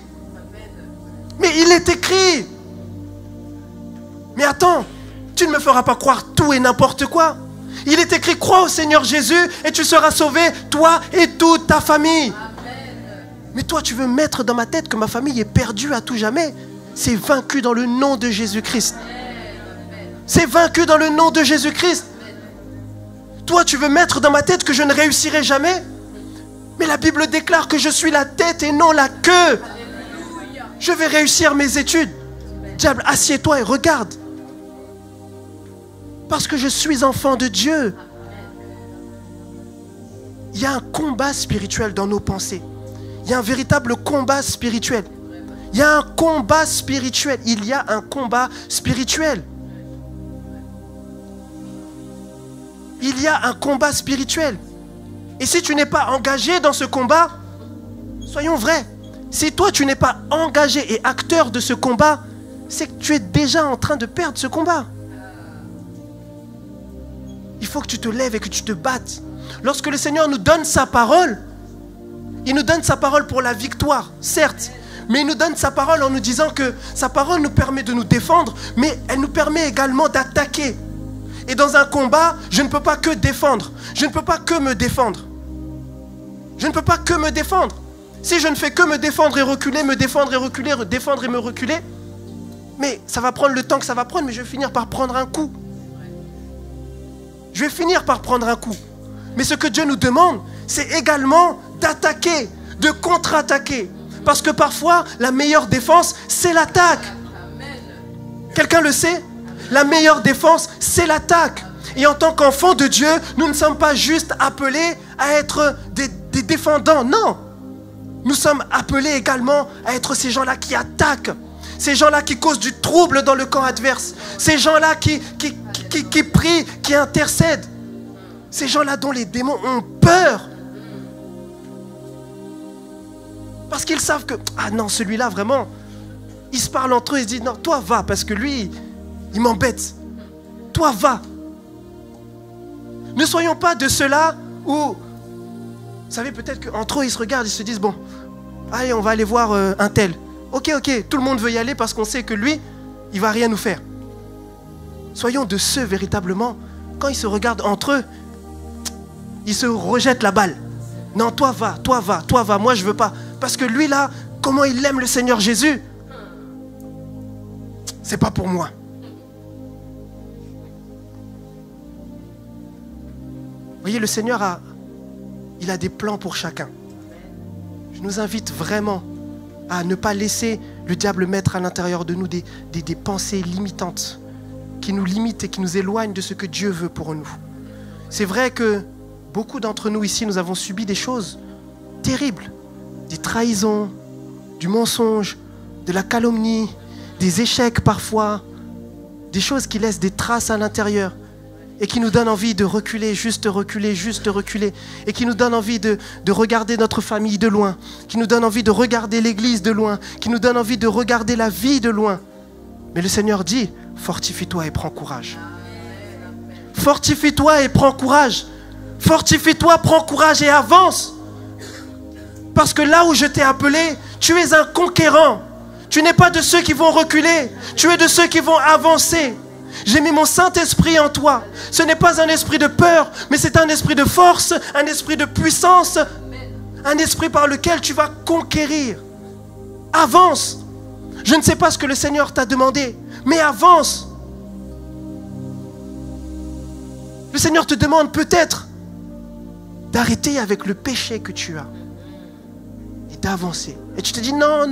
Mais il est écrit. Mais attends. Tu ne me feras pas croire tout et n'importe quoi. Il est écrit, crois au Seigneur Jésus et tu seras sauvé, toi et toute ta famille. Mais toi, tu veux mettre dans ma tête que ma famille est perdue à tout jamais. C'est vaincu dans le nom de Jésus-Christ. C'est vaincu dans le nom de Jésus-Christ. Toi, tu veux mettre dans ma tête que je ne réussirai jamais. Mais la Bible déclare que je suis la tête et non la queue. Je vais réussir mes études. Diable, assieds-toi et regarde. Parce que je suis enfant de Dieu. Il y a un combat spirituel dans nos pensées. Il y a un véritable combat spirituel. Il y a un combat spirituel. Il y a un combat spirituel. Il y a un combat spirituel. Et si tu n'es pas engagé dans ce combat, soyons vrais, si toi tu n'es pas engagé et acteur de ce combat, c'est que tu es déjà en train de perdre ce combat. Il faut que tu te lèves et que tu te battes. Lorsque le Seigneur nous donne sa parole, il nous donne sa parole pour la victoire, certes, mais il nous donne sa parole en nous disant que sa parole nous permet de nous défendre, mais elle nous permet également d'attaquer. Et dans un combat, je ne peux pas que défendre. Je ne peux pas que me défendre. Je ne peux pas que me défendre. Si je ne fais que me défendre et reculer, me défendre et reculer, défendre et me reculer, mais ça va prendre le temps que ça va prendre, mais je vais finir par prendre un coup. Je vais finir par prendre un coup. Mais ce que Dieu nous demande, c'est également d'attaquer, de contre-attaquer. Parce que parfois, la meilleure défense, c'est l'attaque. Quelqu'un le sait ? La meilleure défense, c'est l'attaque. Et en tant qu'enfants de Dieu, nous ne sommes pas juste appelés à être des défendants. Non. Nous sommes appelés également à être ces gens-là qui attaquent. Ces gens-là qui causent du trouble dans le camp adverse. Ces gens-là qui prient, qui intercèdent. Ces gens-là dont les démons ont peur. Parce qu'ils savent que, ah non, celui-là vraiment, ils se parlent entre eux, ils se disent, non, toi va, parce que lui, il m'embête. Toi va. Ne soyons pas de ceux-là où, vous savez, peut-être qu'entre eux, ils se regardent, ils se disent, bon, allez, on va aller voir un tel. Ok, tout le monde veut y aller parce qu'on sait que lui, il ne va rien nous faire. Soyons de ceux, véritablement, quand ils se regardent entre eux, ils se rejettent la balle. Non, toi va, moi je veux pas. Parce que lui là, comment il aime le Seigneur Jésus, c'est pas pour moi. Vous voyez, le Seigneur il a des plans pour chacun. Je nous invite vraiment à ne pas laisser le diable mettre à l'intérieur de nous des pensées limitantes qui nous limitent et qui nous éloignent de ce que Dieu veut pour nous. C'est vrai que beaucoup d'entre nous ici, nous avons subi des choses terribles, des trahisons, du mensonge, de la calomnie, des échecs parfois, des choses qui laissent des traces à l'intérieur et qui nous donnent envie de reculer, juste reculer, et qui nous donnent envie de regarder notre famille de loin, qui nous donnent envie de regarder l'église de loin, qui nous donnent envie de regarder la vie de loin. Mais le Seigneur dit, fortifie-toi et prends courage. Fortifie-toi et prends courage. Fortifie-toi, prends courage et avance. Parce que là où je t'ai appelé, tu es un conquérant. Tu n'es pas de ceux qui vont reculer, tu es de ceux qui vont avancer. J'ai mis mon Saint-Esprit en toi. Ce n'est pas un esprit de peur, mais c'est un esprit de force, un esprit de puissance, un esprit par lequel tu vas conquérir. Avance. Je ne sais pas ce que le Seigneur t'a demandé, mais avance. Le Seigneur te demande peut-être d'arrêter avec le péché que tu as et d'avancer. Et tu te dis non.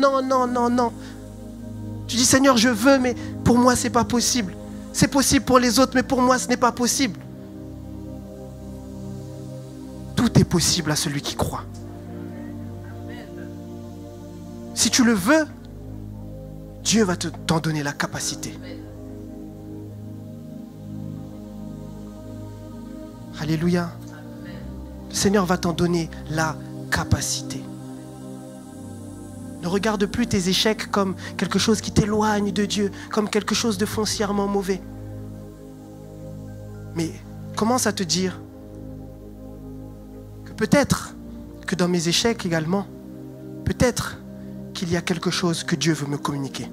Tu dis Seigneur, je veux, mais pour moi, ce n'est pas possible. C'est possible pour les autres, mais pour moi, ce n'est pas possible. Tout est possible à celui qui croit. Si tu le veux, Dieu va t'en donner la capacité. Alléluia. Le Seigneur va t'en donner la capacité. Ne regarde plus tes échecs comme quelque chose qui t'éloigne de Dieu, comme quelque chose de foncièrement mauvais. Mais commence à te dire que peut-être que dans mes échecs également, peut-être qu'il y a quelque chose que Dieu veut me communiquer.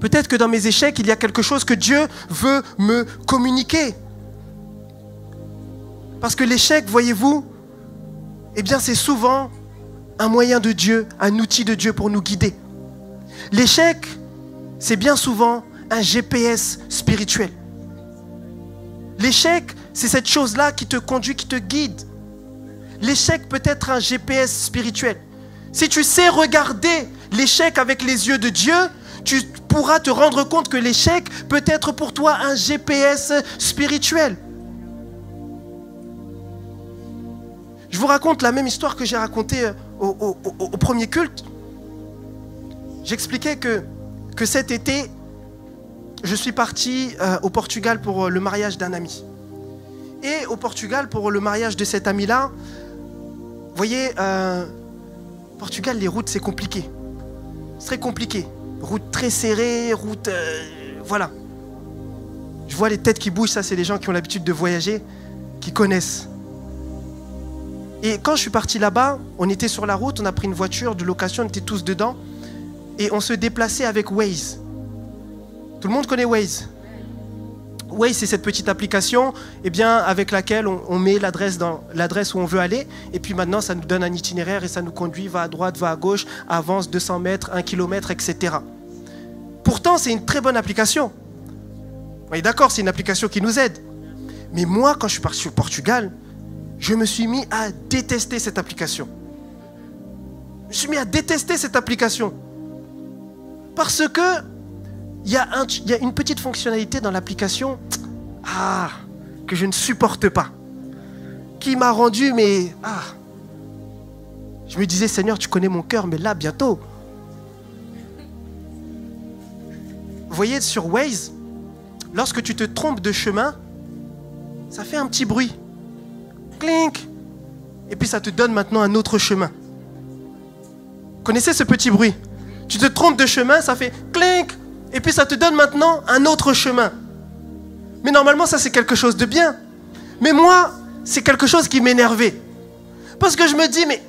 Peut-être que dans mes échecs, il y a quelque chose que Dieu veut me communiquer. Parce que l'échec, voyez-vous, eh bien c'est souvent un moyen de Dieu, un outil de Dieu pour nous guider. L'échec, c'est bien souvent un GPS spirituel. L'échec, c'est cette chose-là qui te conduit, qui te guide. L'échec peut être un GPS spirituel. Si tu sais regarder l'échec avec les yeux de Dieu, tu pourras te rendre compte que l'échec peut être pour toi un GPS spirituel. Je vous raconte la même histoire que j'ai racontée au premier culte. J'expliquais que cet été, je suis parti au Portugal pour le mariage d'un ami. Et au Portugal, pour le mariage de cet ami-là, vous voyez, Portugal, les routes, c'est compliqué. C'est très compliqué. Route très serrée, route... voilà. Je vois les têtes qui bougent, ça, c'est les gens qui ont l'habitude de voyager, qui connaissent. Et quand je suis parti là-bas, on était sur la route, on a pris une voiture de location, on était tous dedans, et on se déplaçait avec Waze. Tout le monde connaît Waze. Waze, c'est cette petite application avec laquelle on met l'adresse où on veut aller. Et puis maintenant, ça nous donne un itinéraire et ça nous conduit, va à droite, va à gauche, avance 200 mètres, 1 km, etc. Pourtant, c'est une très bonne application. On est d'accord, c'est une application qui nous aide. Mais moi, quand je suis parti au Portugal, je me suis mis à détester cette application. Je me suis mis à détester cette application. Parce que il y a une petite fonctionnalité dans l'application que je ne supporte pas. Qui m'a rendu, je me disais, Seigneur, tu connais mon cœur, mais là, bientôt. Vous voyez, sur Waze, lorsque tu te trompes de chemin, ça fait un petit bruit. Clink. Et puis ça te donne maintenant un autre chemin. Vous connaissez ce petit bruit? Tu te trompes de chemin, ça fait clink. Et puis ça te donne maintenant un autre chemin. Mais normalement, ça c'est quelque chose de bien. Mais moi, c'est quelque chose qui m'énervait. Parce que je me dis, mais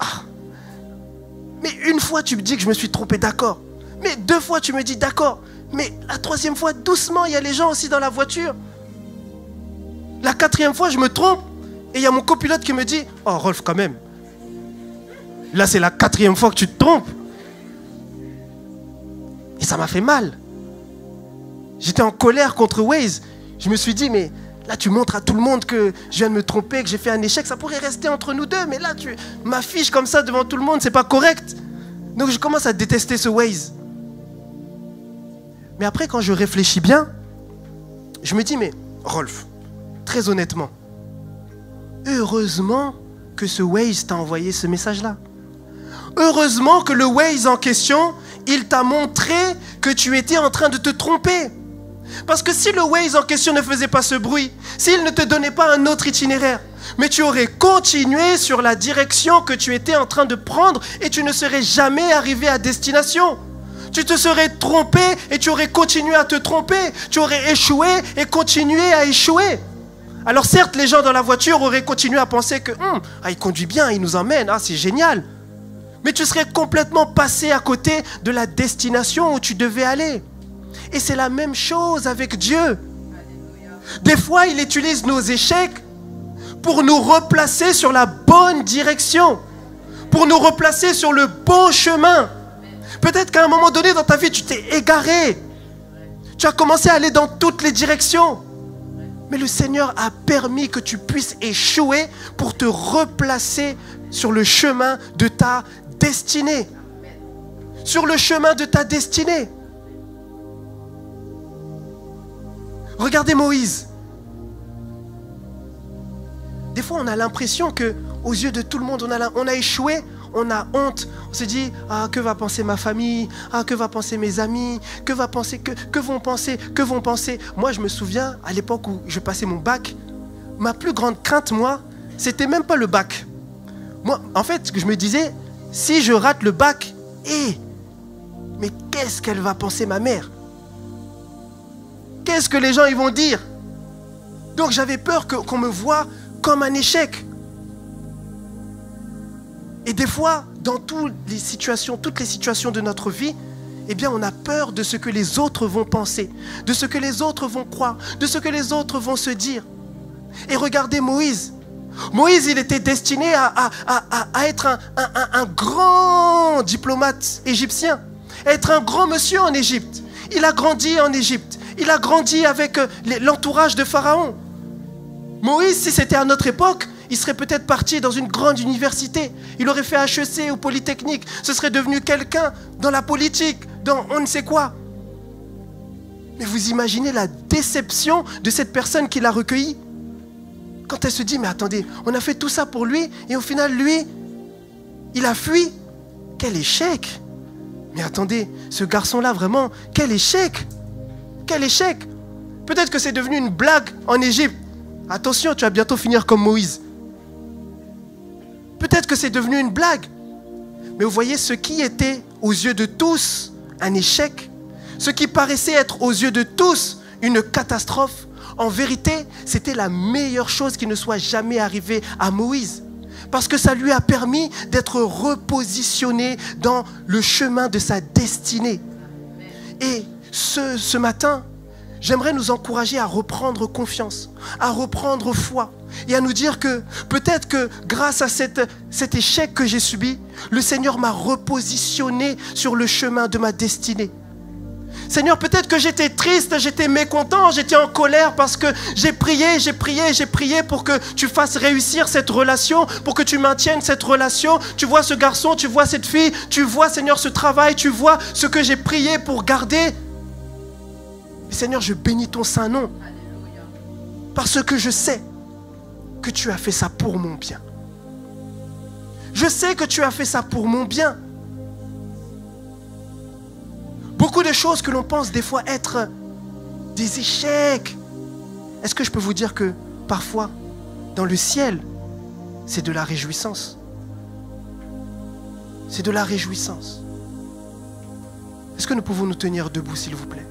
une fois tu me dis que je me suis trompé, d'accord. Mais 2 fois tu me dis d'accord. Mais la 3e fois, doucement, il y a les gens aussi dans la voiture. La 4e fois, je me trompe. Et il y a mon copilote qui me dit, oh Rolf, quand même. Là, c'est la 4e fois que tu te trompes. Et ça m'a fait mal. J'étais en colère contre Waze. Je me suis dit, mais là, tu montres à tout le monde que je viens de me tromper, que j'ai fait un échec. Ça pourrait rester entre nous deux. Mais là, tu m'affiches comme ça devant tout le monde. C'est pas correct. Donc, je commence à détester ce Waze. Mais après, quand je réfléchis bien, je me dis, mais Rolf, très honnêtement, heureusement que ce Waze t'a envoyé ce message-là. Heureusement que le Waze en question, il t'a montré que tu étais en train de te tromper. Parce que si le Waze en question ne faisait pas ce bruit, s'il ne te donnait pas un autre itinéraire, mais tu aurais continué sur la direction que tu étais en train de prendre et tu ne serais jamais arrivé à destination. Tu te serais trompé et tu aurais continué à te tromper. Tu aurais échoué et continué à échouer. Alors certes, les gens dans la voiture auraient continué à penser que il conduit bien, il nous emmène, c'est génial. Mais tu serais complètement passé à côté de la destination où tu devais aller. Et c'est la même chose avec Dieu. Des fois, il utilise nos échecs pour nous replacer sur la bonne direction, pour nous replacer sur le bon chemin. Peut-être qu'à un moment donné dans ta vie, tu t'es égaré. Tu as commencé à aller dans toutes les directions. Mais le Seigneur a permis que tu puisses échouer pour te replacer sur le chemin de ta destinée. Sur le chemin de ta destinée. Regardez Moïse. Des fois, on a l'impression que, aux yeux de tout le monde, on a échoué, on a honte. On se dit, que va penser ma famille? Que va penser mes amis? Que vont penser? Moi, je me souviens, à l'époque où je passais mon bac, ma plus grande crainte, moi, c'était même pas le bac. Moi, en fait, ce que je me disais, si je rate le bac, mais qu'est-ce qu'elle va penser ma mère? Qu'est-ce que les gens ils vont dire? Donc j'avais peur qu'on me voie comme un échec. Et des fois, dans toutes les situations de notre vie, eh bien on a peur de ce que les autres vont penser, de ce que les autres vont croire, de ce que les autres vont se dire. Et regardez Moïse. Moïse, il était destiné à être un grand diplomate égyptien, à être un grand monsieur en Égypte. Il a grandi en Égypte. Il a grandi avec l'entourage de Pharaon. Moïse, si c'était à notre époque, il serait peut-être parti dans une grande université. Il aurait fait HEC ou Polytechnique. Ce serait devenu quelqu'un dans la politique, dans on ne sait quoi. Mais vous imaginez la déception de cette personne qui l'a recueilli. Quand elle se dit, mais attendez, on a fait tout ça pour lui et au final, lui, il a fui. Quel échec! Mais attendez, ce garçon-là, vraiment, quel échec! Quel échec! Peut-être que c'est devenu une blague en Égypte. Attention, tu vas bientôt finir comme Moïse. Peut-être que c'est devenu une blague. Mais vous voyez, ce qui était aux yeux de tous un échec, ce qui paraissait être aux yeux de tous une catastrophe, en vérité, c'était la meilleure chose qui ne soit jamais arrivée à Moïse. Parce que ça lui a permis d'être repositionné dans le chemin de sa destinée. Et ce matin, j'aimerais nous encourager à reprendre confiance, à reprendre foi et à nous dire que peut-être que grâce à cet échec que j'ai subi, le Seigneur m'a repositionné sur le chemin de ma destinée. Seigneur, peut-être que j'étais triste, j'étais mécontent, j'étais en colère parce que j'ai prié pour que tu fasses réussir cette relation, pour que tu maintiennes cette relation. Tu vois ce garçon, tu vois cette fille, tu vois, Seigneur, ce travail, tu vois ce que j'ai prié pour garder. Et Seigneur, je bénis ton saint nom parce que je sais que tu as fait ça pour mon bien. Je sais que tu as fait ça pour mon bien. Beaucoup de choses que l'on pense des fois être des échecs. Est-ce que je peux vous dire que parfois, dans le ciel, c'est de la réjouissance. C'est de la réjouissance. Est-ce que nous pouvons nous tenir debout, s'il vous plaît?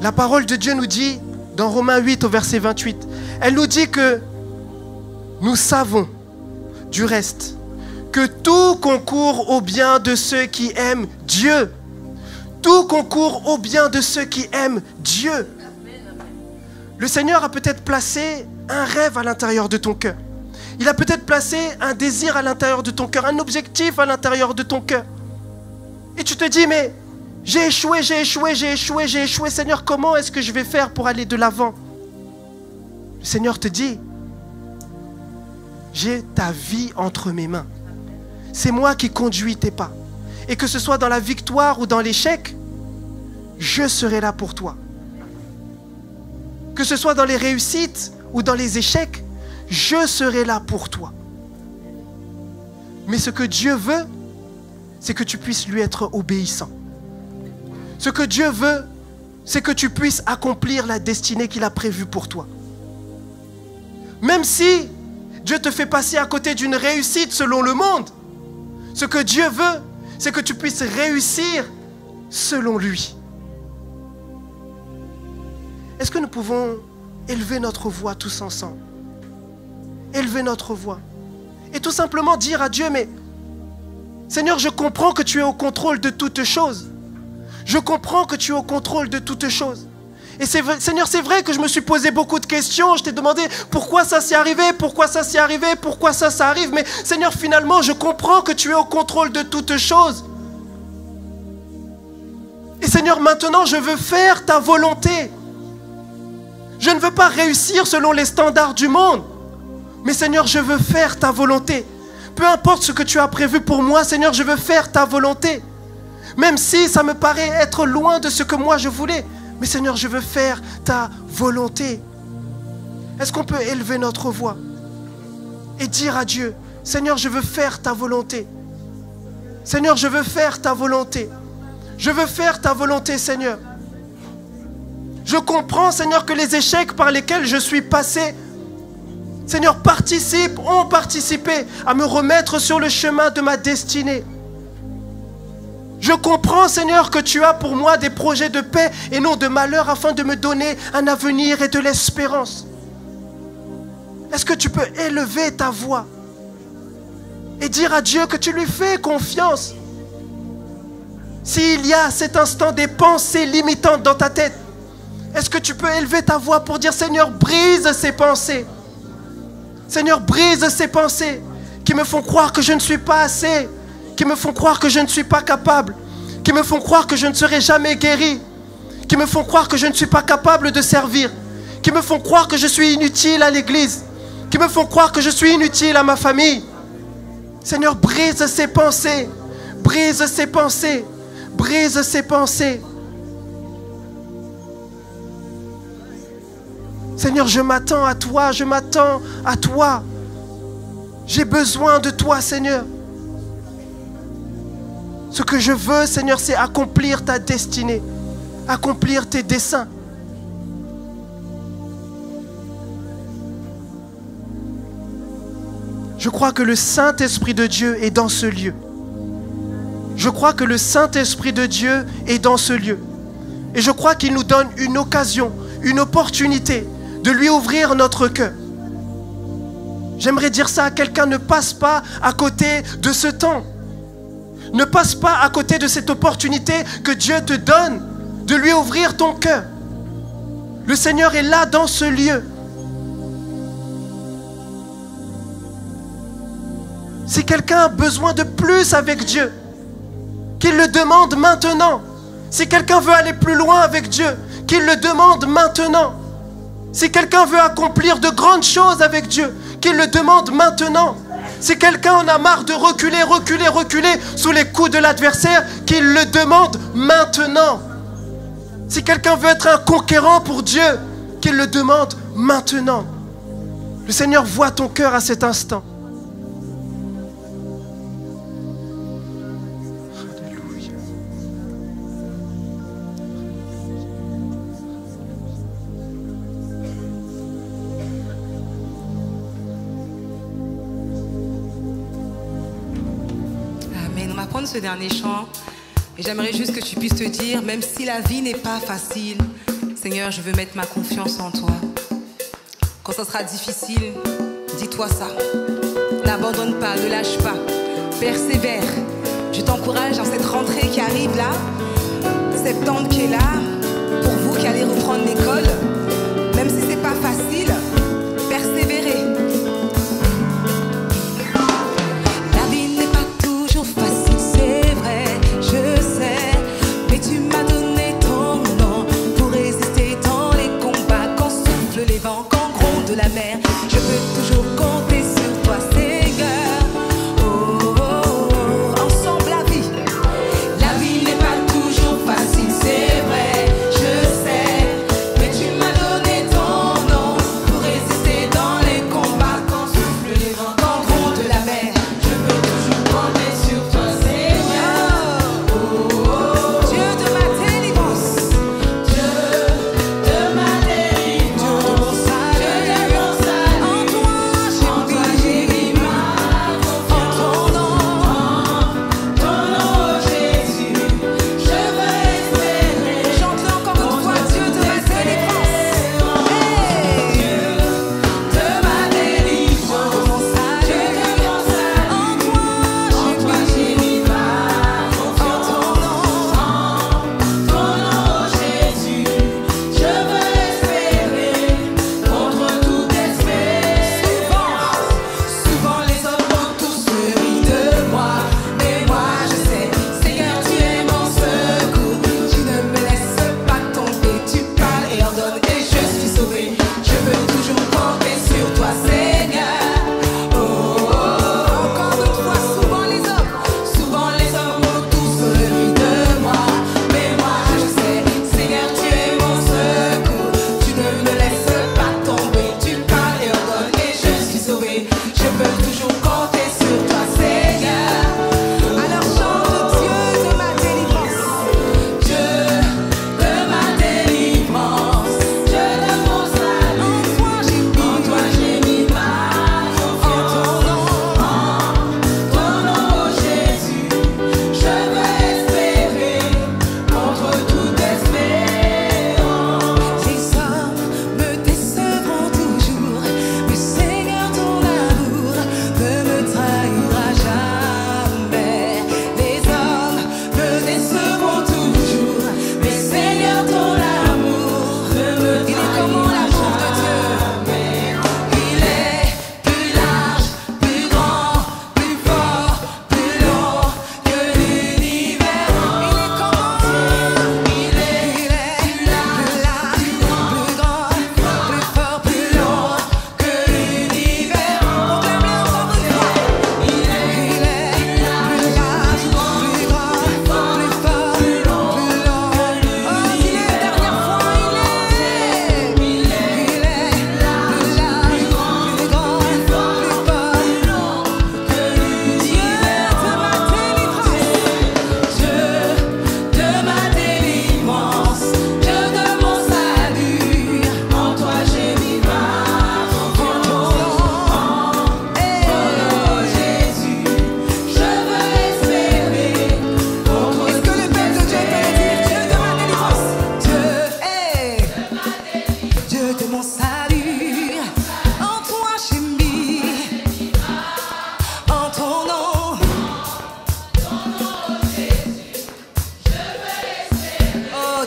La parole de Dieu nous dit, dans Romains 8 au verset 28, elle nous dit que nous savons, du reste, que tout concourt au bien de ceux qui aiment Dieu. Tout concourt au bien de ceux qui aiment Dieu. Le Seigneur a peut-être placé un rêve à l'intérieur de ton cœur. Il a peut-être placé un désir à l'intérieur de ton cœur, un objectif à l'intérieur de ton cœur. Et tu te dis, mais j'ai échoué. Seigneur, comment est-ce que je vais faire pour aller de l'avant? Le Seigneur te dit, j'ai ta vie entre mes mains. C'est moi qui conduis tes pas. Et que ce soit dans la victoire ou dans l'échec, je serai là pour toi. Que ce soit dans les réussites ou dans les échecs, je serai là pour toi. Mais ce que Dieu veut, c'est que tu puisses lui être obéissant. Ce que Dieu veut, c'est que tu puisses accomplir la destinée qu'il a prévue pour toi. Même si Dieu te fait passer à côté d'une réussite selon le monde, ce que Dieu veut, c'est que tu puisses réussir selon lui. Est-ce que nous pouvons élever notre voix tous ensemble? Élever notre voix. Et tout simplement dire à Dieu, mais Seigneur, je comprends que tu es au contrôle de toutes choses. Je comprends que tu es au contrôle de toutes choses. Et Seigneur, c'est vrai que je me suis posé beaucoup de questions. Je t'ai demandé pourquoi ça s'est arrivé, pourquoi ça s'est arrivé, pourquoi ça arrive. Mais Seigneur, finalement, je comprends que tu es au contrôle de toutes choses. Et Seigneur, maintenant, je veux faire ta volonté. Je ne veux pas réussir selon les standards du monde. Mais Seigneur, je veux faire ta volonté. Peu importe ce que tu as prévu pour moi, Seigneur, je veux faire ta volonté. Même si ça me paraît être loin de ce que moi je voulais. Mais Seigneur, je veux faire ta volonté. Est-ce qu'on peut élever notre voix et dire à Dieu, Seigneur, je veux faire ta volonté. Seigneur, je veux faire ta volonté. Je veux faire ta volonté, Seigneur. Je comprends, Seigneur, que les échecs par lesquels je suis passé, Seigneur, ont participé à me remettre sur le chemin de ma destinée. Je comprends, Seigneur, que tu as pour moi des projets de paix et non de malheur afin de me donner un avenir et de l'espérance. Est-ce que tu peux élever ta voix et dire à Dieu que tu lui fais confiance? S'il y a à cet instant des pensées limitantes dans ta tête, est-ce que tu peux élever ta voix pour dire: Seigneur, brise ces pensées. Seigneur, brise ces pensées qui me font croire que je ne suis pas assez, qui me font croire que je ne suis pas capable, qui me font croire que je ne serai jamais guéri, qui me font croire que je ne suis pas capable de servir, qui me font croire que je suis inutile à l'église, qui me font croire que je suis inutile à ma famille. Seigneur, brise ces pensées, brise ces pensées, brise ces pensées. Seigneur, je m'attends à toi, je m'attends à toi. J'ai besoin de toi, Seigneur. Ce que je veux, Seigneur, c'est accomplir ta destinée, accomplir tes desseins. Je crois que le Saint-Esprit de Dieu est dans ce lieu. Je crois que le Saint-Esprit de Dieu est dans ce lieu. Et je crois qu'il nous donne une occasion, une opportunité de lui ouvrir notre cœur. J'aimerais dire ça à quelqu'un: ne passe pas à côté de ce temps. Ne passe pas à côté de cette opportunité que Dieu te donne de lui ouvrir ton cœur. Le Seigneur est là dans ce lieu. Si quelqu'un a besoin de plus avec Dieu, qu'il le demande maintenant. Si quelqu'un veut aller plus loin avec Dieu, qu'il le demande maintenant. Si quelqu'un veut accomplir de grandes choses avec Dieu, qu'il le demande maintenant. Si quelqu'un en a marre de reculer, reculer, reculer sous les coups de l'adversaire, qu'il le demande maintenant. Si quelqu'un veut être un conquérant pour Dieu, qu'il le demande maintenant. Le Seigneur voit ton cœur à cet instant. Prendre ce dernier chant et j'aimerais juste que tu puisses te dire, même si la vie n'est pas facile, Seigneur, je veux mettre ma confiance en toi. Quand ça sera difficile, dis-toi ça. N'abandonne pas, ne lâche pas, persévère. Je t'encourage dans cette rentrée qui arrive là, septembre qui est là, pour vous qui allez reprendre l'école, même si c'est pas facile, persévérez. La mer, je peux toujours compter sur toi, Seigneur. Oh, oh, oh, ensemble la vie n'est pas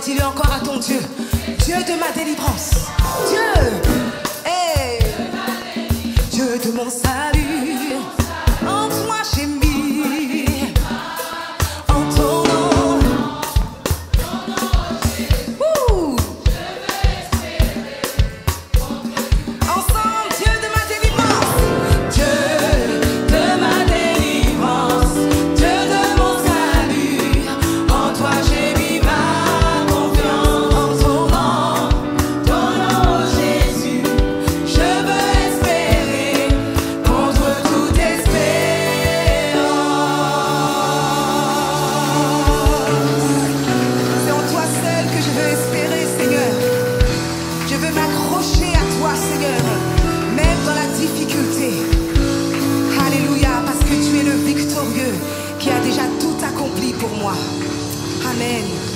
dis-le encore à ton Dieu. Dieu de ma délivrance. Dieu, hey. Dieu de mon salut. En toi j'ai mis. En ton nom. Ensemble, Dieu de ma délivrance. Dieu de ma délivrance. Dieu de mon salut. En toi j'ai mis ma confiance. En ton nom, Jésus. Je veux espérer contre toute espérance. C'est en toi seul que je veux espérer, Seigneur. Je veux m'accrocher à toi, Seigneur, même dans la difficulté. Alléluia, parce que tu es le victorieux qui a déjà tout accompli pour moi. Amen.